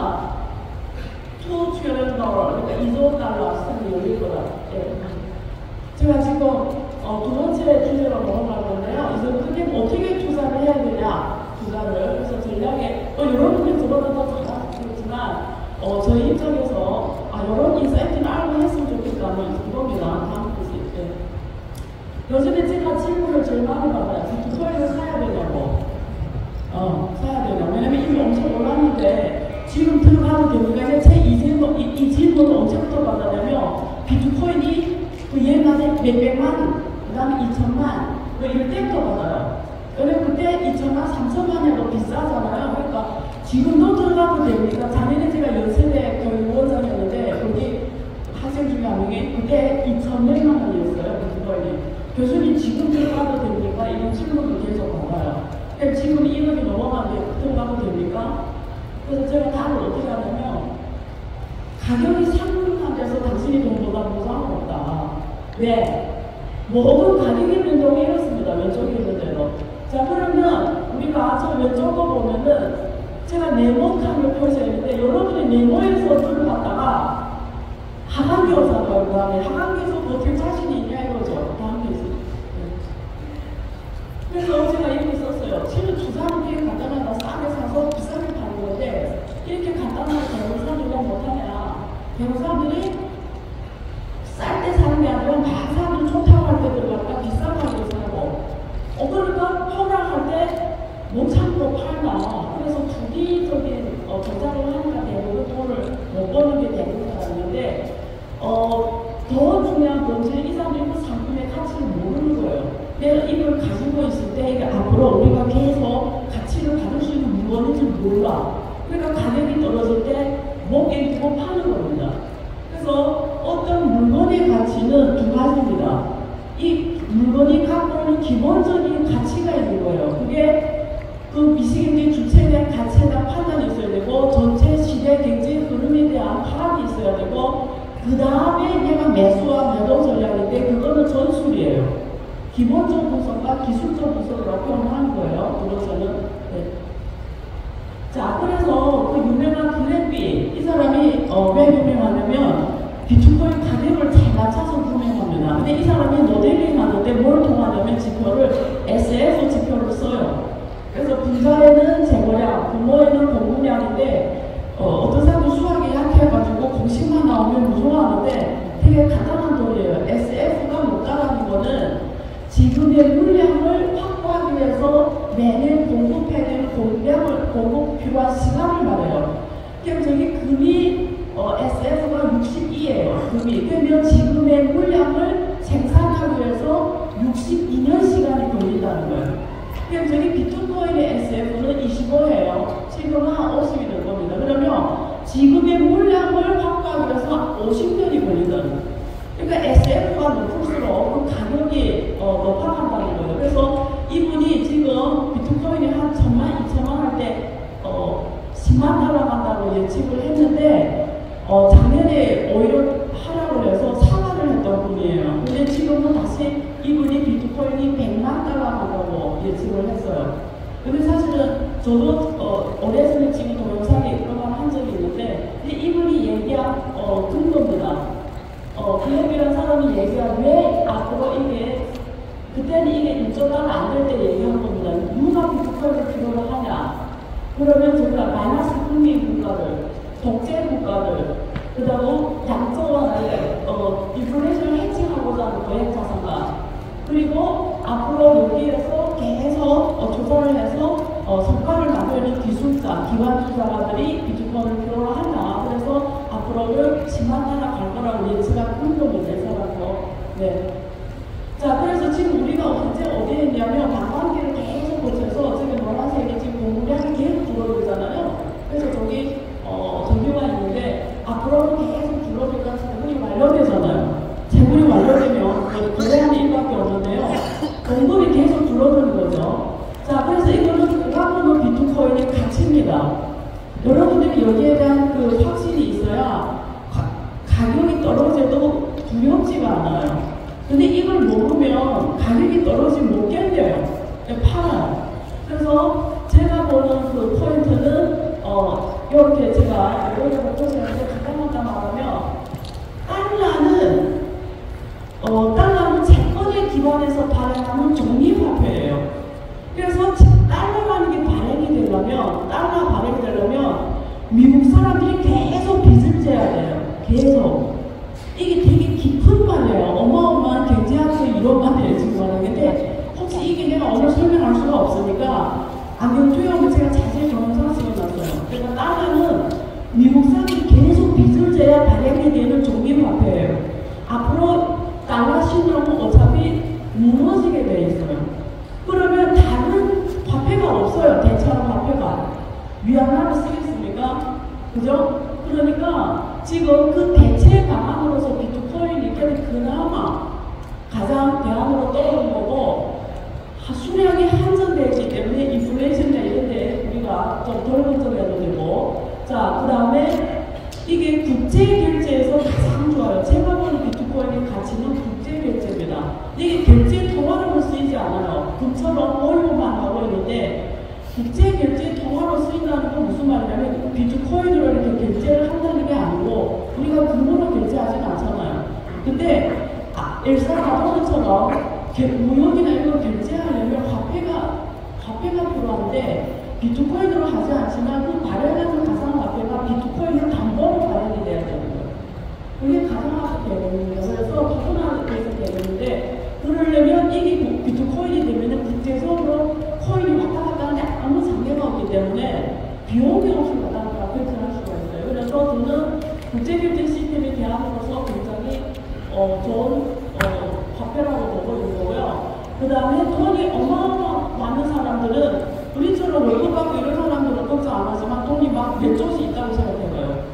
2 trillion dollar, 그러니까 2조 달러 시장이 열릴 거다. 예. 제가 지금 두 번째 주제로 넘어갈 건데요. 이제 그게 어떻게 투자를 해야 되냐, 투자를. 그래서 전략에, 여러분들 저보다 더 잘하시겠지만, 저희 입장에서, 이런 인사이트를 알고 했으면 좋겠다는 그겁니다. 다음 페이지. 예. 요즘에 제가 질문을 제일 많이 받아요. 비트코인을 사야 되냐고. 사야 되냐고. 왜냐면 이미 엄청 올랐는데, 지금 들어가도 됩니까? 제 이 질문을 언제부터 받았냐면, 비트코인이 그 옛날에 몇백만, 그 다음에 2천만, 이럴 때부터 받아요. 왜냐면 그때 2천만, 3천만 해도 비싸잖아요. 그러니까 지금도 들어가도 됩니까? 작년에 제가 연세대 교육원장이었는데, 거기 학생 중에 한 명이 그때 2,100만 원이었어요. 비트코인이. 교수님 지금 들어가도 됩니까? 이런 질문을 계속 받아요. 지금 1억이 넘어가는데 들어가도 됩니까? 그래서 제가 답을 어떻게 하냐면, 가격이 상승하면서 당신이 돈보다 보상은 없다. 왜? 모든 가격의 변동이 이렇습니다. 왼쪽에 있는 대로. 자, 그러면 우리가 저 왼쪽 거 보면은 제가 네모칸을 펴서 있는데 여러분이 네모에서 들어갔다가 하강기로 사고요. 그 다음에 하강기에서 버틸 자신이 있냐 이거죠. 다음 페이지. 그래서 제가 이렇게 썼어요. 실은 주사는 되게 간단하다. 싸게 사서 비싸게 파는 건데 이렇게 간단하게 배우사들이 쌀 때 사는 게 아니라 막 사람들이 좋다고 할 때 들어갔다 비싼 가격에 사고 그러니까 허락할 때 못 참고 팔다. 그래서 투기적인 저작을 하니까 대부분 돈을 못 버는 게 대부분이었는데 더 중요한 건 이 사람들이 그 상품의 가치를 모르는 거예요. 내가 이걸 가지고 있을 때 이게 앞으로 우리가 계속 가치를 받을 수 있는 물건인지 몰라. 그러니까 가격이 떨어질 때 못 견디고 파는 겁니다. 그래서 어떤 물건의 가치는 두 가지입니다. 이 물건이 갖고 있는 기본적인 가치가 있는 거예요. 그게 그 미시경제 주체에 대한 가치에 대한 판단이 있어야 되고 전체 시대 경제 흐름에 대한 파악이 있어야 되고 그 다음에 내가 매수와 매도 전략인데 그거는 전술이에요. 기본적 분석과 기술적 분석이라고 표현하는 거예요. 그것은 네. 자, 그래서 그 유명한 그래피 이 사람이 왜 유명하냐면 비트코인 가격을 잘 낮춰서 구매합니다. 근데 이 사람이 모델링 하는데 뭘 통하냐면 지표를 SF 지표를 써요. 그래서 분자에는 재고량, 분모에는 공급량인데 어떤 사람들 수학이 약해가지고 공식만 나오면 무서워하는데 되게 간단한 도리예요. SF가 높다라는 거는 지금의 물량을 확보하기 위해서 매년 공급해야 되는 공급 필요한 시간을 말해요. 그럼 저기 금이 SF가 62예요. 금이. 그러면 지금의 물량을 생산하기 위해서 62년 시간이 걸린다는 거예요. 그럼 저기 비트코인의 SF는 25예요. 지금은 한 50이 될 겁니다. 그러면 지금의 물량을 확보하기 위해서 50년이 걸린다는 거예요. 그러니까 SF가 높을수록 그 가격이 높아간다는 거예요. 그래서 이분이 지금 비트코인이 한 1000만, 2000만 할 때 10만 달러 간다고 예측을 했는데 작년에 오히려 하락을 해서 상한을 했던 분이에요. 근데 지금은 다시 이분이 비트코인이 100만 달러 간다고 예측을 했어요. 근데 사실은 저도 올해 전에 지금 동영상에 그런 말 한 적이 있는데 근데 이분이 얘기한 근거입니다. 그래피라는 사람이 얘기한 왜 앞으로 이게 그때는 이게 1.1달러 안 될 때 얘기한 겁니다. 누가 비트코인을 필요로 하냐? 그러면 저희가 마이너스 금리 국가들, 독재 국가들, 그 다음 양적완을 인플레이션을 해칭하고자 하는 거액자산가 그리고 앞으로 여기에서 계속 조사를 해서 성과를 만들는 기술자, 기관 투자가들이 비트코인을 필요로 한다. 그래서 앞으로는 10만 달러 갈 거라고 예측한 근거입니다. 이 사람도. 네. 자, 그래서 지금 우리가 언제 어디에 있냐면 관광기를 계속 거쳐서 지금 노란색이 지금 공급량이 계속 줄어들잖아요. 그래서 저기 정규가 있는데 앞으로는 계속 줄어들까 재물이 완료되잖아요. 재물이 완료되면 거래하는 일밖에 없는데요. 공급이 계속 줄어드는 거죠. 자, 그래서 이거는 그가보는 비트코인의 가치입니다. 여러분들이 여기에 대한 그 확신이 있어야 가격이 떨어져도 두렵지가 않아요. 근데 이걸 모르면 가격이 떨어지면 못 견뎌요. 팔아요. 그래서 제가 보는 그 포인트는 이렇게 제가 여기서 보시는데 간단하다 말하면 달러는 채권에 기반해서 발행하는 종이화폐예요. 그래서 달러라는 게 발행이 되려면 미국 사람들이 계속 빚을 져야 돼요. 계속. 이게 되게 깊은 말이에요. 어마어마한 경제학적 이론만이에요. 지금 말하는데 혹시 이게 내가 오늘 설명할 수가 없으니까 안경 투영을 제가 자세히 동영상 찍어놨어요. 그러니까 달러는 미국 사람들이 계속 빚을 져야 발행이 되는 종이화폐예요. 앞으로 달러 신용은 어차피 무너지게 돼 있어요. 그러면 다른 화폐가 없어요. 대체하는 화폐가. 위안화를 쓰겠습니까? 그죠? 그러니까 지금 그 대체 방안으로서 비트코인이 그나마 가장 대안으로 떠오른 거고 수량이 한정되기 때문에 인플레이션이나 이런 데 우리가 좀 덜 걱정해도 되고 자, 그 다음에 이게 국제결제에서 가장 좋아요. 제가 보는 비트코인의 가치는 국제결제입니다. 이게 결제 통화로는 쓰이지 않아요. 금처럼 보유만 하고 있는데 국제결제 통화로 쓰인다는 건 무슨 말이냐면 비트코인으로 이렇게 결제를 한다는 게 아니고 우리가 금으로 결제하진 않잖아요. 근데 엘살바도르처럼 무역이나 이런 걸 결제하려면 화폐가 필요한데 비트코인으로 하지 않지만 그 발행하는 가상화폐가 비트코인을 담보로 발행이 돼야 되는 거예요. 그래서 저는 국제경제 시스템에 대함으로써 굉장히 좋은 화폐라고 보고 있는 거고요. 그 다음에 돈이 어마어마 많은 사람들은 우리처럼 월급 받고 이런 사람들은 걱정 안 하지만 돈이 막 몇 조씩 있다고 생각해봐요.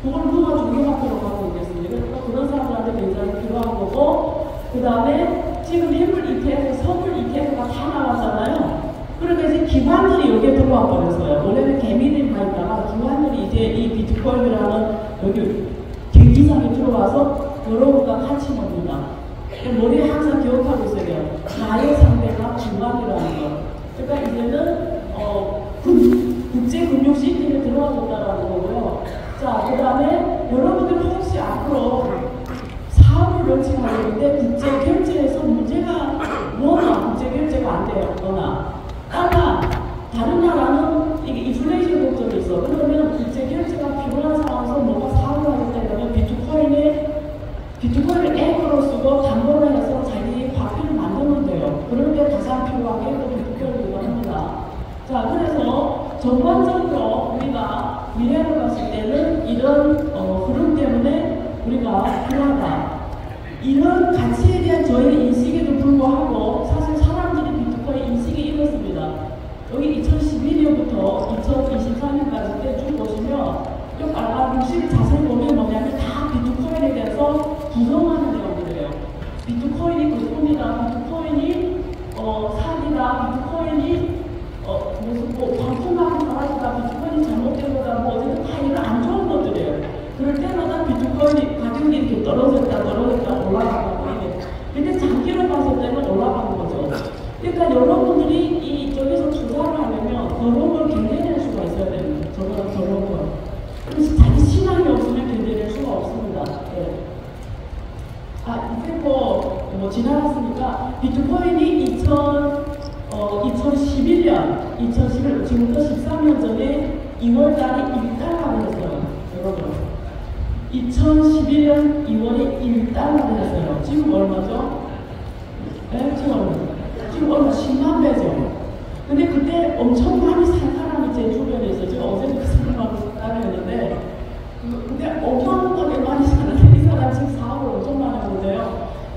그걸 누가 중개화폐로 갖고 있겠습니까? 그러니까 그런 사람들한테 굉장히 필요한 거고, 그 다음에 지금 매물 ETF, 선물 ETF가 다 나왔잖아요. 그러니까 이제 기관들이 여기에 들어와 버렸어요. 원래는 개미들만 있다가 기관들이 이제 이 비트코인이라는 여기 경기장에 들어와서 여러분과 같이 놉니다. 머리에 항상 기억하고 있어야 돼요. 나의 상대가 기관이라는 거. 그러니까 이제는 국제금융 시스템에 들어와줬다라는 거고요. 자, 그 다음에 여러분들 혹시 앞으로 사업을 런칭하려는데 국제결제에서 문제가 워낙 국제결제가 안 돼요. 워낙. 다른 나라는 이게 인플레이션 걱정이 있어. 그러면 국제결제가 필요한 상황에서 뭐가 사업을 하겠다면 비트코인을 앵커로 쓰고 담보를 해서 자기 화폐를 만들면 돼요. 그럴 때 가장 필요한 게 비트코인이기도 합니다. 자, 그래서 전반적으로 우리가 미래를 봤을 때는 이런 흐름 때문에 우리가 필요하다. 이런 가치에 대한 저희의 인식에도 불구하고 사실 사람들이 비트코인 인식이 이렇습니다. 여기 2011년부터 2023년까지 쭉 보시면 이 빨간 글씨를 자세히 보면 뭐냐면 다 비트코인에 대해서 부정하는 내용들이에요. 비트코인이 거품이다, 비트코인이 사기다, 비트코인이 무슨 광풍하게 사라지다, 비트코인이 잘못된 거다, 뭐 어쨌든 다 이런 안 좋은 것들이에요. 그럴 때마다 비트코인이 가격이 이렇게 떨어졌다 올라가고 이게. 근데 장기로 봤을 때는 올라가는 거죠. 그러니까 여러분들이 이쪽에서 투자를 하려면 더러운 걸 견뎌낼 수가 있어야 됩니다. 더러운 걸. 그래서 자기 신앙이 없으면 견뎌낼 수가 없습니다. 네. 이제 뭐 지나갔으니까 비트코인이 2011년 지금부터 13년 전에 2월달에 1달러를 했어요. 여러분 2011년 2월에 1달러를 했어요. 지금 얼마죠? 네? 지금 얼마? 10만 배죠. 근데 그때 엄청 많이 산 사람이 제 주변에 있어요. 제가 어제도 그 사람하고 따라했는데 근데 어마어마하게 많이 사는데 이 사람 지금 사업을 엄청 많이 하는데요.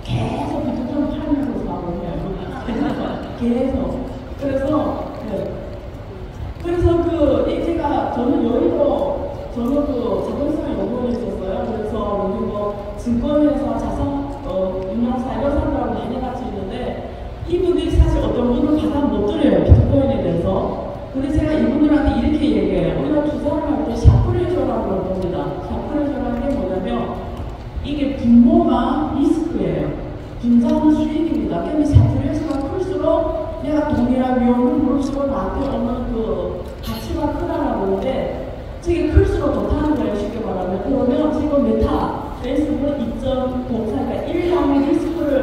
계속 비트코인 팔면서 사업을 해요. 계속. 그래서 저는 여의도 자본시장 연구원에 있었어요. 그래서 여기 뭐 증권회사 유명한 사이버상들하고 많이 같이 있는데 이분들이 사실 어떤 분은 가장 못 들어요. 비트코인에 대해서. 근데 제가 이분들한테 이렇게 얘기해요. 우리가 투자를 할 때 샤프레이저라고 봅니다. 샤프레이저라는 게 뭐냐면 이게 분모가 리스크예요. 분자는 수익입니다. 그러면 샤프레이저가 클수록 내가 돈이랑 위험을 모를수록 나한테 오는 그 가치가 크다라고 하는데 저게 클수록 좋다는 거예요. 쉽게 말하면. 그러면 지금 메타, 페이스북은 2.04, 그러니까 1량의 리스크를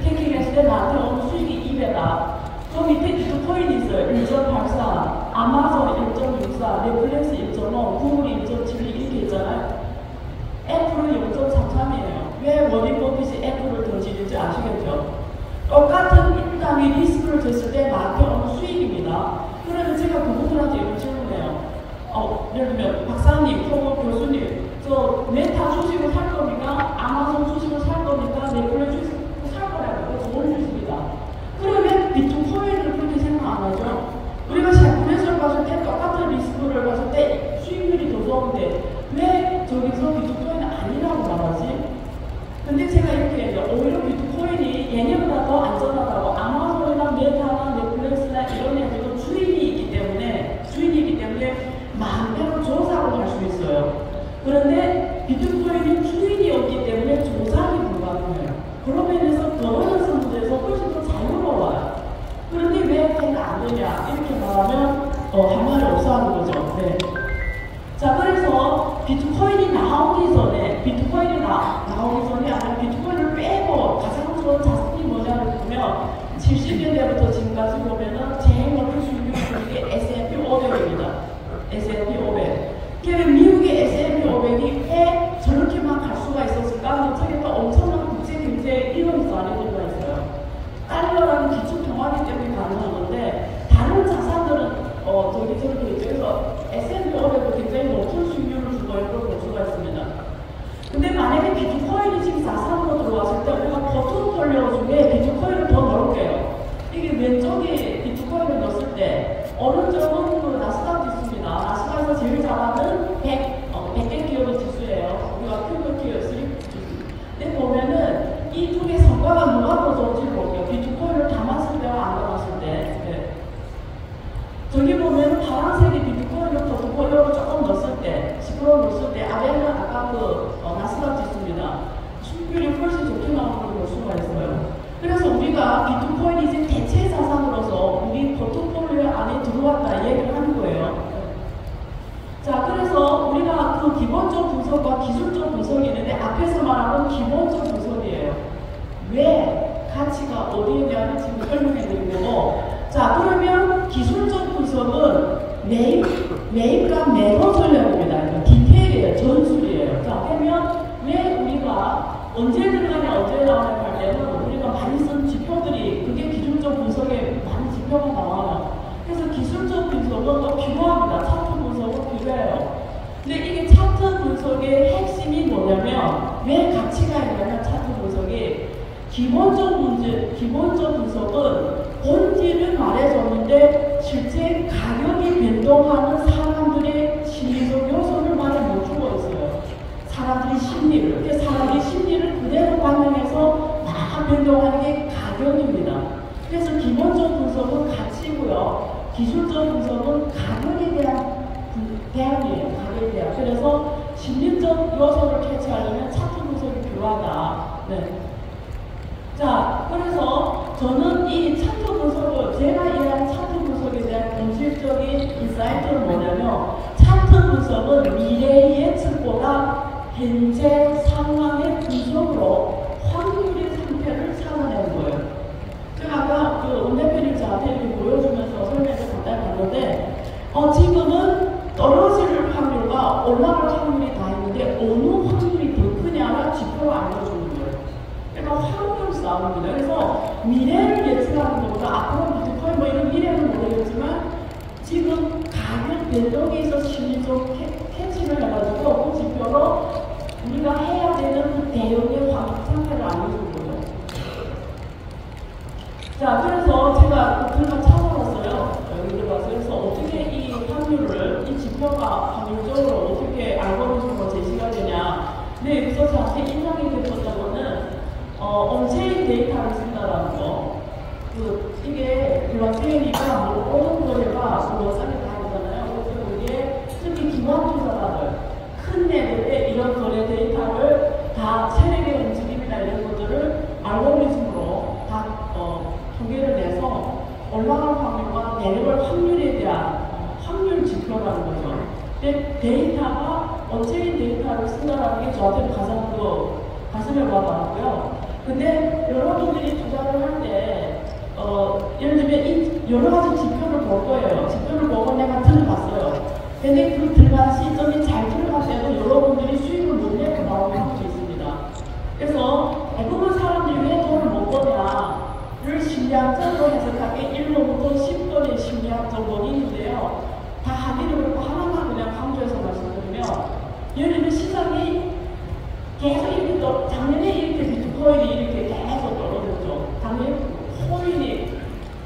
택했을 때 나한테 오는 수익이 2배다. 그 밑에 비트코인이 있어요. 1.84, 아마존 1.64, 넷플릭스 1.5, 구글 1.72 이렇게 있잖아요. 애플은 0.33이에요. 왜 워렌 버핏이 애플을 더 지는지 아시겠죠? 똑같은 1단위 리스크를 줬을 때 나한테 오는 수익입니다. 그러면 제가 그분들한테 이런 질문해요. 예를 들면 박사님, 혹은 교수님, 저 메타 주식을 살 겁니까? 아마존 주식을 살 겁니까? 넷플릭스 주식을 살 거라고 좋은 주식이다. 그러면 비트코인을 그렇게 생각 안 하죠. 우리가 샤프레이저를 봤을 때 똑같은 리스크를 봤을 때 수익률이 더 좋은데 왜 저기서 비트코인은 아니라고 말하지? 근데 제가 이렇게 얘기해요. 오히려 비트코인이 얘네보다 더 안전하다고. 아마존이나 메타나 넷플릭스나 이런 애들은 주인이 있기 때문에 마음대로 조작을 할 수 있어요. 그런데 비트코인은 주인이 없기 때문에 조작이 불가능해요. 그런 면에서 거버넌스 문제에서 훨씬 더 자유로워요. 그런데 왜 그게 안 되냐 이렇게 말하면 할 말이 없어 하는 거죠. 네. 자, 그래서 비트코인이 나오기 전에 아니라 비트코인을 빼고 가장 좋은 자산이 뭐냐를 보면 70년대부터 지금까지 보면은 제일 높은 수익률이 S&P 500입니다. S&P 500. 그러면 미국의 S&P 500이 왜 저렇게만 갈 수가 있었을까? 저게 또 엄청난 국제 경제의 이론이 안에들어가 있어요. 달러라는 기축 통화기 때문에 가능한 건데 다른 자산들은 저렇게 있죠. 그래서 S&P 500도 굉장히 높은 수익률을 주고 있고 워낙 나스닥 지수입니다. 수익률이 훨씬 좋게 나오는 걸 볼 수가 있어요. 그래서 우리가 비트코인이 이제 대체 자산으로서 우리 포트폴리오 안에 들어왔다 얘기를 하는 거예요. 자, 그래서 우리가 그 기본적 분석과 기술적 분석이 있는데 앞에서 말하는 기본적 분석이에요. 왜 가치가 어디에 대한 지금 설명해 드린 거고, 자, 그러면 기술적 분석은 매입과 매도 전략입니다. 디테일이에요. 전술이에요. 자, 그러면 왜 우리가 언제 들어가냐 언제 나오냐 할 때는 우리가 많이 쓴 지표들이 그게 기술적 분석에 많은 지표가 나와요. 그래서 기술적 분석은 또 필요합니다. 차트 분석은 필요해요. 근데 이게 차트 분석의 핵심이 뭐냐면 왜 가치가 있냐면 차트 분석이 기본적 분석은 본질을 말해줬는데 실제 가격이 변동하는 사람들의 심리적 요소를 말해 못 주고 있어요. 사람들이 심리를. 그래서 사람들이 심리를 그대로 반영해서 막 변동하는 게 가격입니다. 그래서 기본적 분석은 가치고요. 기술적 분석은 가격에 대한 대응이에요. 가격에 대한. 그래서 심리적 요소를 캐치하려면 차트 분석이 필요하다. 네. 자, 그래서 저는 이 차트 분석을, 제가 이해하는 차트 분석에 대한 본질적인 인사이트는 뭐냐면, 차트 분석은 미래의 예측보다 현재 상황의 분석으로 확률의 상태를 찾아내는 거예요. 제가 아까 은 대표님 저한테 이렇게 보여주면서 설명을 간단히 봤는데, 지금은 떨어질 확률과 올라갈 확률이 다 있는데, 어느 확률이 더 크냐가 지표를 알려주는 거예요. 그러니까 확률 싸움입니다. 그래서 미래를 예측하는 것보다 앞으로 비트코인 뭐 이런 미래는 모르겠지만 지금 가격 변동에 있어서 심리적 캐치를 해가지고 그 지표로 우리가 해야 되는 그 대응의 상태를 알려주는 거예요. 자, 그래서 제가 그걸 찾아봤어요. 여기 들어가서. 그래서 어떻게 이 확률을, 이 지표가 확률적으로 어떻게 알고리즘으로 제시가 되냐. 근데 여기서 저한테 인상이 깊었던 거는 온체인 데이터를 쓴다라는 거. 이게 블록체인이가 뭐 오는 거래가 뭐 싸게 다 하잖아요. 그래서 그게 특히 기관 투자자들, 큰 애들의 이런 거래 데이터를 다 세력의 움직임이나 이런 것들을 알고리즘으로 다 통계를 내서 올라갈 확률과 내려갈 확률에 대한 확률 지표라는 거죠. 근데 데이터가 온체인 데이터를 쓴다라는 게 저한테는 가장 가슴에 와닿았고요. 근데 여러분들이 투자를 할 때, 예를 들면 여러 가지 지표를 볼 거예요. 지표를 보고 내가 들어갔어요. 근데 그 들어간 시점이 잘 들어갈 때도 여러분들이 수익을 못 내고 나오는 경우도 있습니다. 그래서 대부분 사람들이 왜 돈을 못 버냐를 심리학적으로 해석하기에 1번부터 10번의 심리학적 원인인데요. 다 하기를 그렇고 하나만 그냥 강조해서 말씀드리면, 예를 들면 시장이 계속 이렇게 또 작년에 이렇게 비트코인이 이렇게 계속 떨어졌죠. 작년에 코인이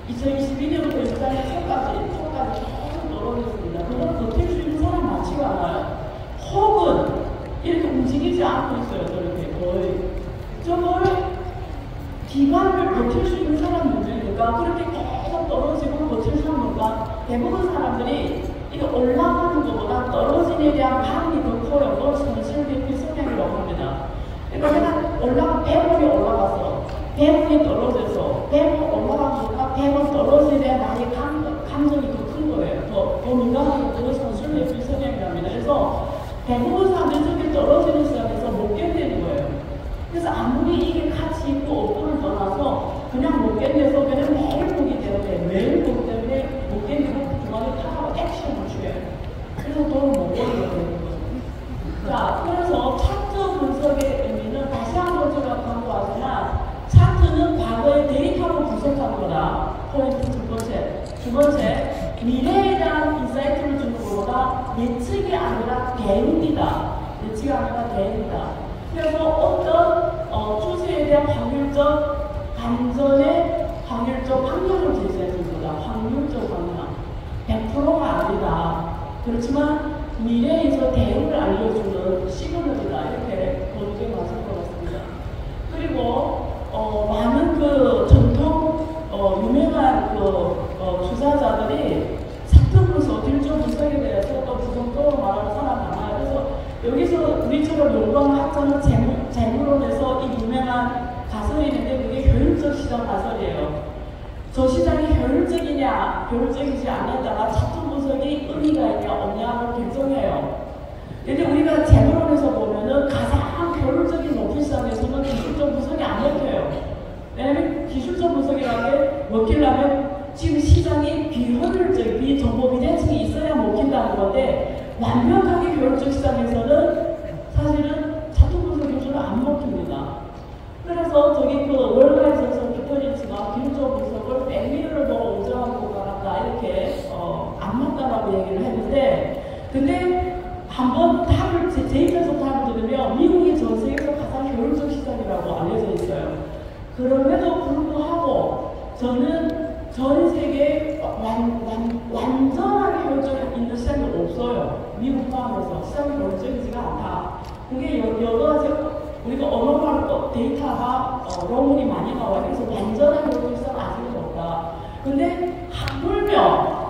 2022년부터 시장에 초까지 계속 떨어졌습니다. 그건 버틸 수 있는 사람 많지가 않아요. 혹은 이렇게 움직이지 않고 있어요. 저렇게 거의. 저걸 기간을 버틸 수 있는 사람 문제니까 그렇게 계속 떨어지고 버틸 사람인가 대부분 사람들이 이거 올라가는 것보다 떨어짐에 대한 반응이 더 커요. 그걸 실비 성향이라고 합니다. 그러니까 내가 100원이 올라가서 100원이 떨어져서 100원 올라가니까 100원 떨어지에 대한 나의 감정이 더 큰 거예요. 더 민감하게 그것은 실비 성향이랍니다. 그래서 대부분 사람들이 저게 떨어지는 시간에서 못 견디는 거예요. 그래서 아무리 이게 가치 있고 없고를 떠나서 그냥 못 견뎌서 그냥 매일 보기 때문에 못 견디고 주말에 타고 액션을 취해요. 그래서 돈을 못 버는 거예요. 자, 그래서 차트 분석의 의미는 다시 한번 제가 강조하지만 차트는 과거의 데이터로 분석하는 거다. 포인트 두 번째. 두 번째, 미래에 대한 인사이트를 주는 것보다 예측이 아니라 대응이다. 예측이 아니라 대응이다. 그래서 어떤 추세에 대한 확률적 반전의 확률적 확률을 제시해 줍니다. 확률적 방향. 100%가 아니다. 그렇지만 미래에서 대응을 알려주는 시그널이다. 이렇게 보는 게 맞을 것 같습니다. 그리고 많은 그 전통 유명한 투자자들이 차트 분석, 딜조 분석에 대해서 또 부정적으로 말하는 사람 많아요. 그래서 여기서 우리처럼 요구하는 학자는 재물론에서 이 유명한 가설이 있는데 그게 효율적 시장 가설이에요. 저 시장이 효율적이냐, 효율적이지 않냐다가 차트 분석이 의미가 있냐 없냐를 결정해요. 근데 우리가 재물론에서 보면은 가장 효율적인 높은 시장에서는 기술적 분석이 안 먹혀요. 왜냐면 기술적 분석이라는 게 먹히려면 지금 시장이 비효율적, 비정보 비대칭이 있어야 먹힌다는 건데 완벽하게 효율적 시장에서는 사실은 차트 분석 기술은 안 먹힙니다. 그래서 저기 그 월가에서 피터리츠가 기술적 분석을 백미러를 보고 우정하고 말한다 이렇게 안 맞다라고 얘기를 했는데 근데 한번 답을 제 입에서 답을 들으면 미국이 전 세계에서 가장 효율적 시장이라고 알려져 있어요. 그럼에도 불구하고 저는 전 세계에 완전하게 효율적이 있는 시장이 없어요. 미국 포함해서 시장이 효율적이지가 않다. 그게 여러 가지 우리가 언어할 것, 데이터가 논문이 많이 나와요. 그래서 완전한 효율적 시장은 아직은 없다. 근데 하물며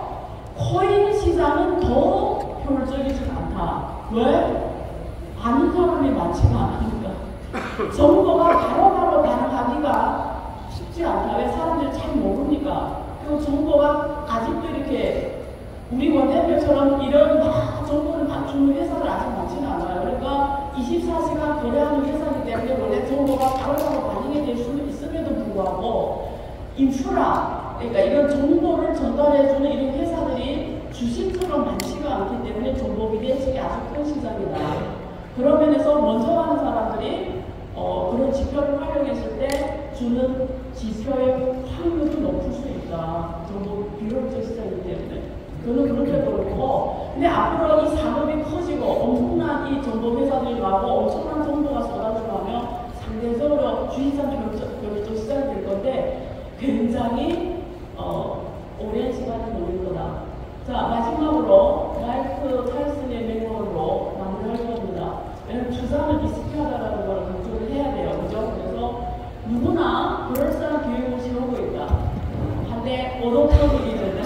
코인 시장은 더 효율적이지 않다. 왜? 아는 사람이 많지가 않으니까. 정보가 바로바로 반응하기가 쉽지 않다. 왜? 사람들이 잘 모르니까. 그리고 정보가 아직도 이렇게 우리 원대표처럼 이런 막 정보를 주는 회사들 아직 많지는 않아요. 그러니까 24시간 거래하는 회사이기 때문에 원래 정보가 바로바로 반영이 될 수 있음에도 불구하고 인프라, 그러니까 이런 정보를 전달해주는 이런 회사들이 주식처럼 많지가 않기 때문에 정보 비대칭이 아주 큰 시장이다. 그런 면에서 먼저 하는 사람들이 그런 지표를 활용했을 때 주는 지표의 확률이 높을 수 있다. 정보 비효율적 시장이기 때문에. 저는 그렇게 그렇고, 근데 앞으로 이 산업이 커지고 엄청난 이 정보 회사들이 나고 엄청난 정보가 쏟아지면 상대적으로 주의상 효율적 시장이 될 건데 굉장히 오랜 시간이 걸릴 거다. 자, 마지막으로 마이크 타이슨의 맹목으로 마무리할 겁니다. 왜냐면 투자는 리스크하다라는 걸 강조를 해야 돼요. 그죠? 그래서 누구나 그럴싸한 교육을 세우고 있다. 한데 어떤 표정이 된다.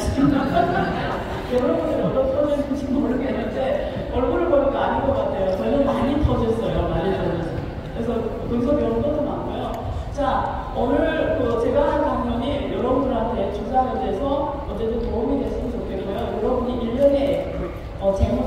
여러분들 어떤 표정인지 모르겠는데 얼굴을 보니까 아닌 것 같아요. 저는 많이 터졌어요. 많이 터졌어요. 그래서 거기서 배운 것도 많고요. 자, 오늘 제가 한 강연이 여러분들한테 투자에 대해서 어쨌든 도움이 됐으면 좋겠고요. 여러분이 1년에 재무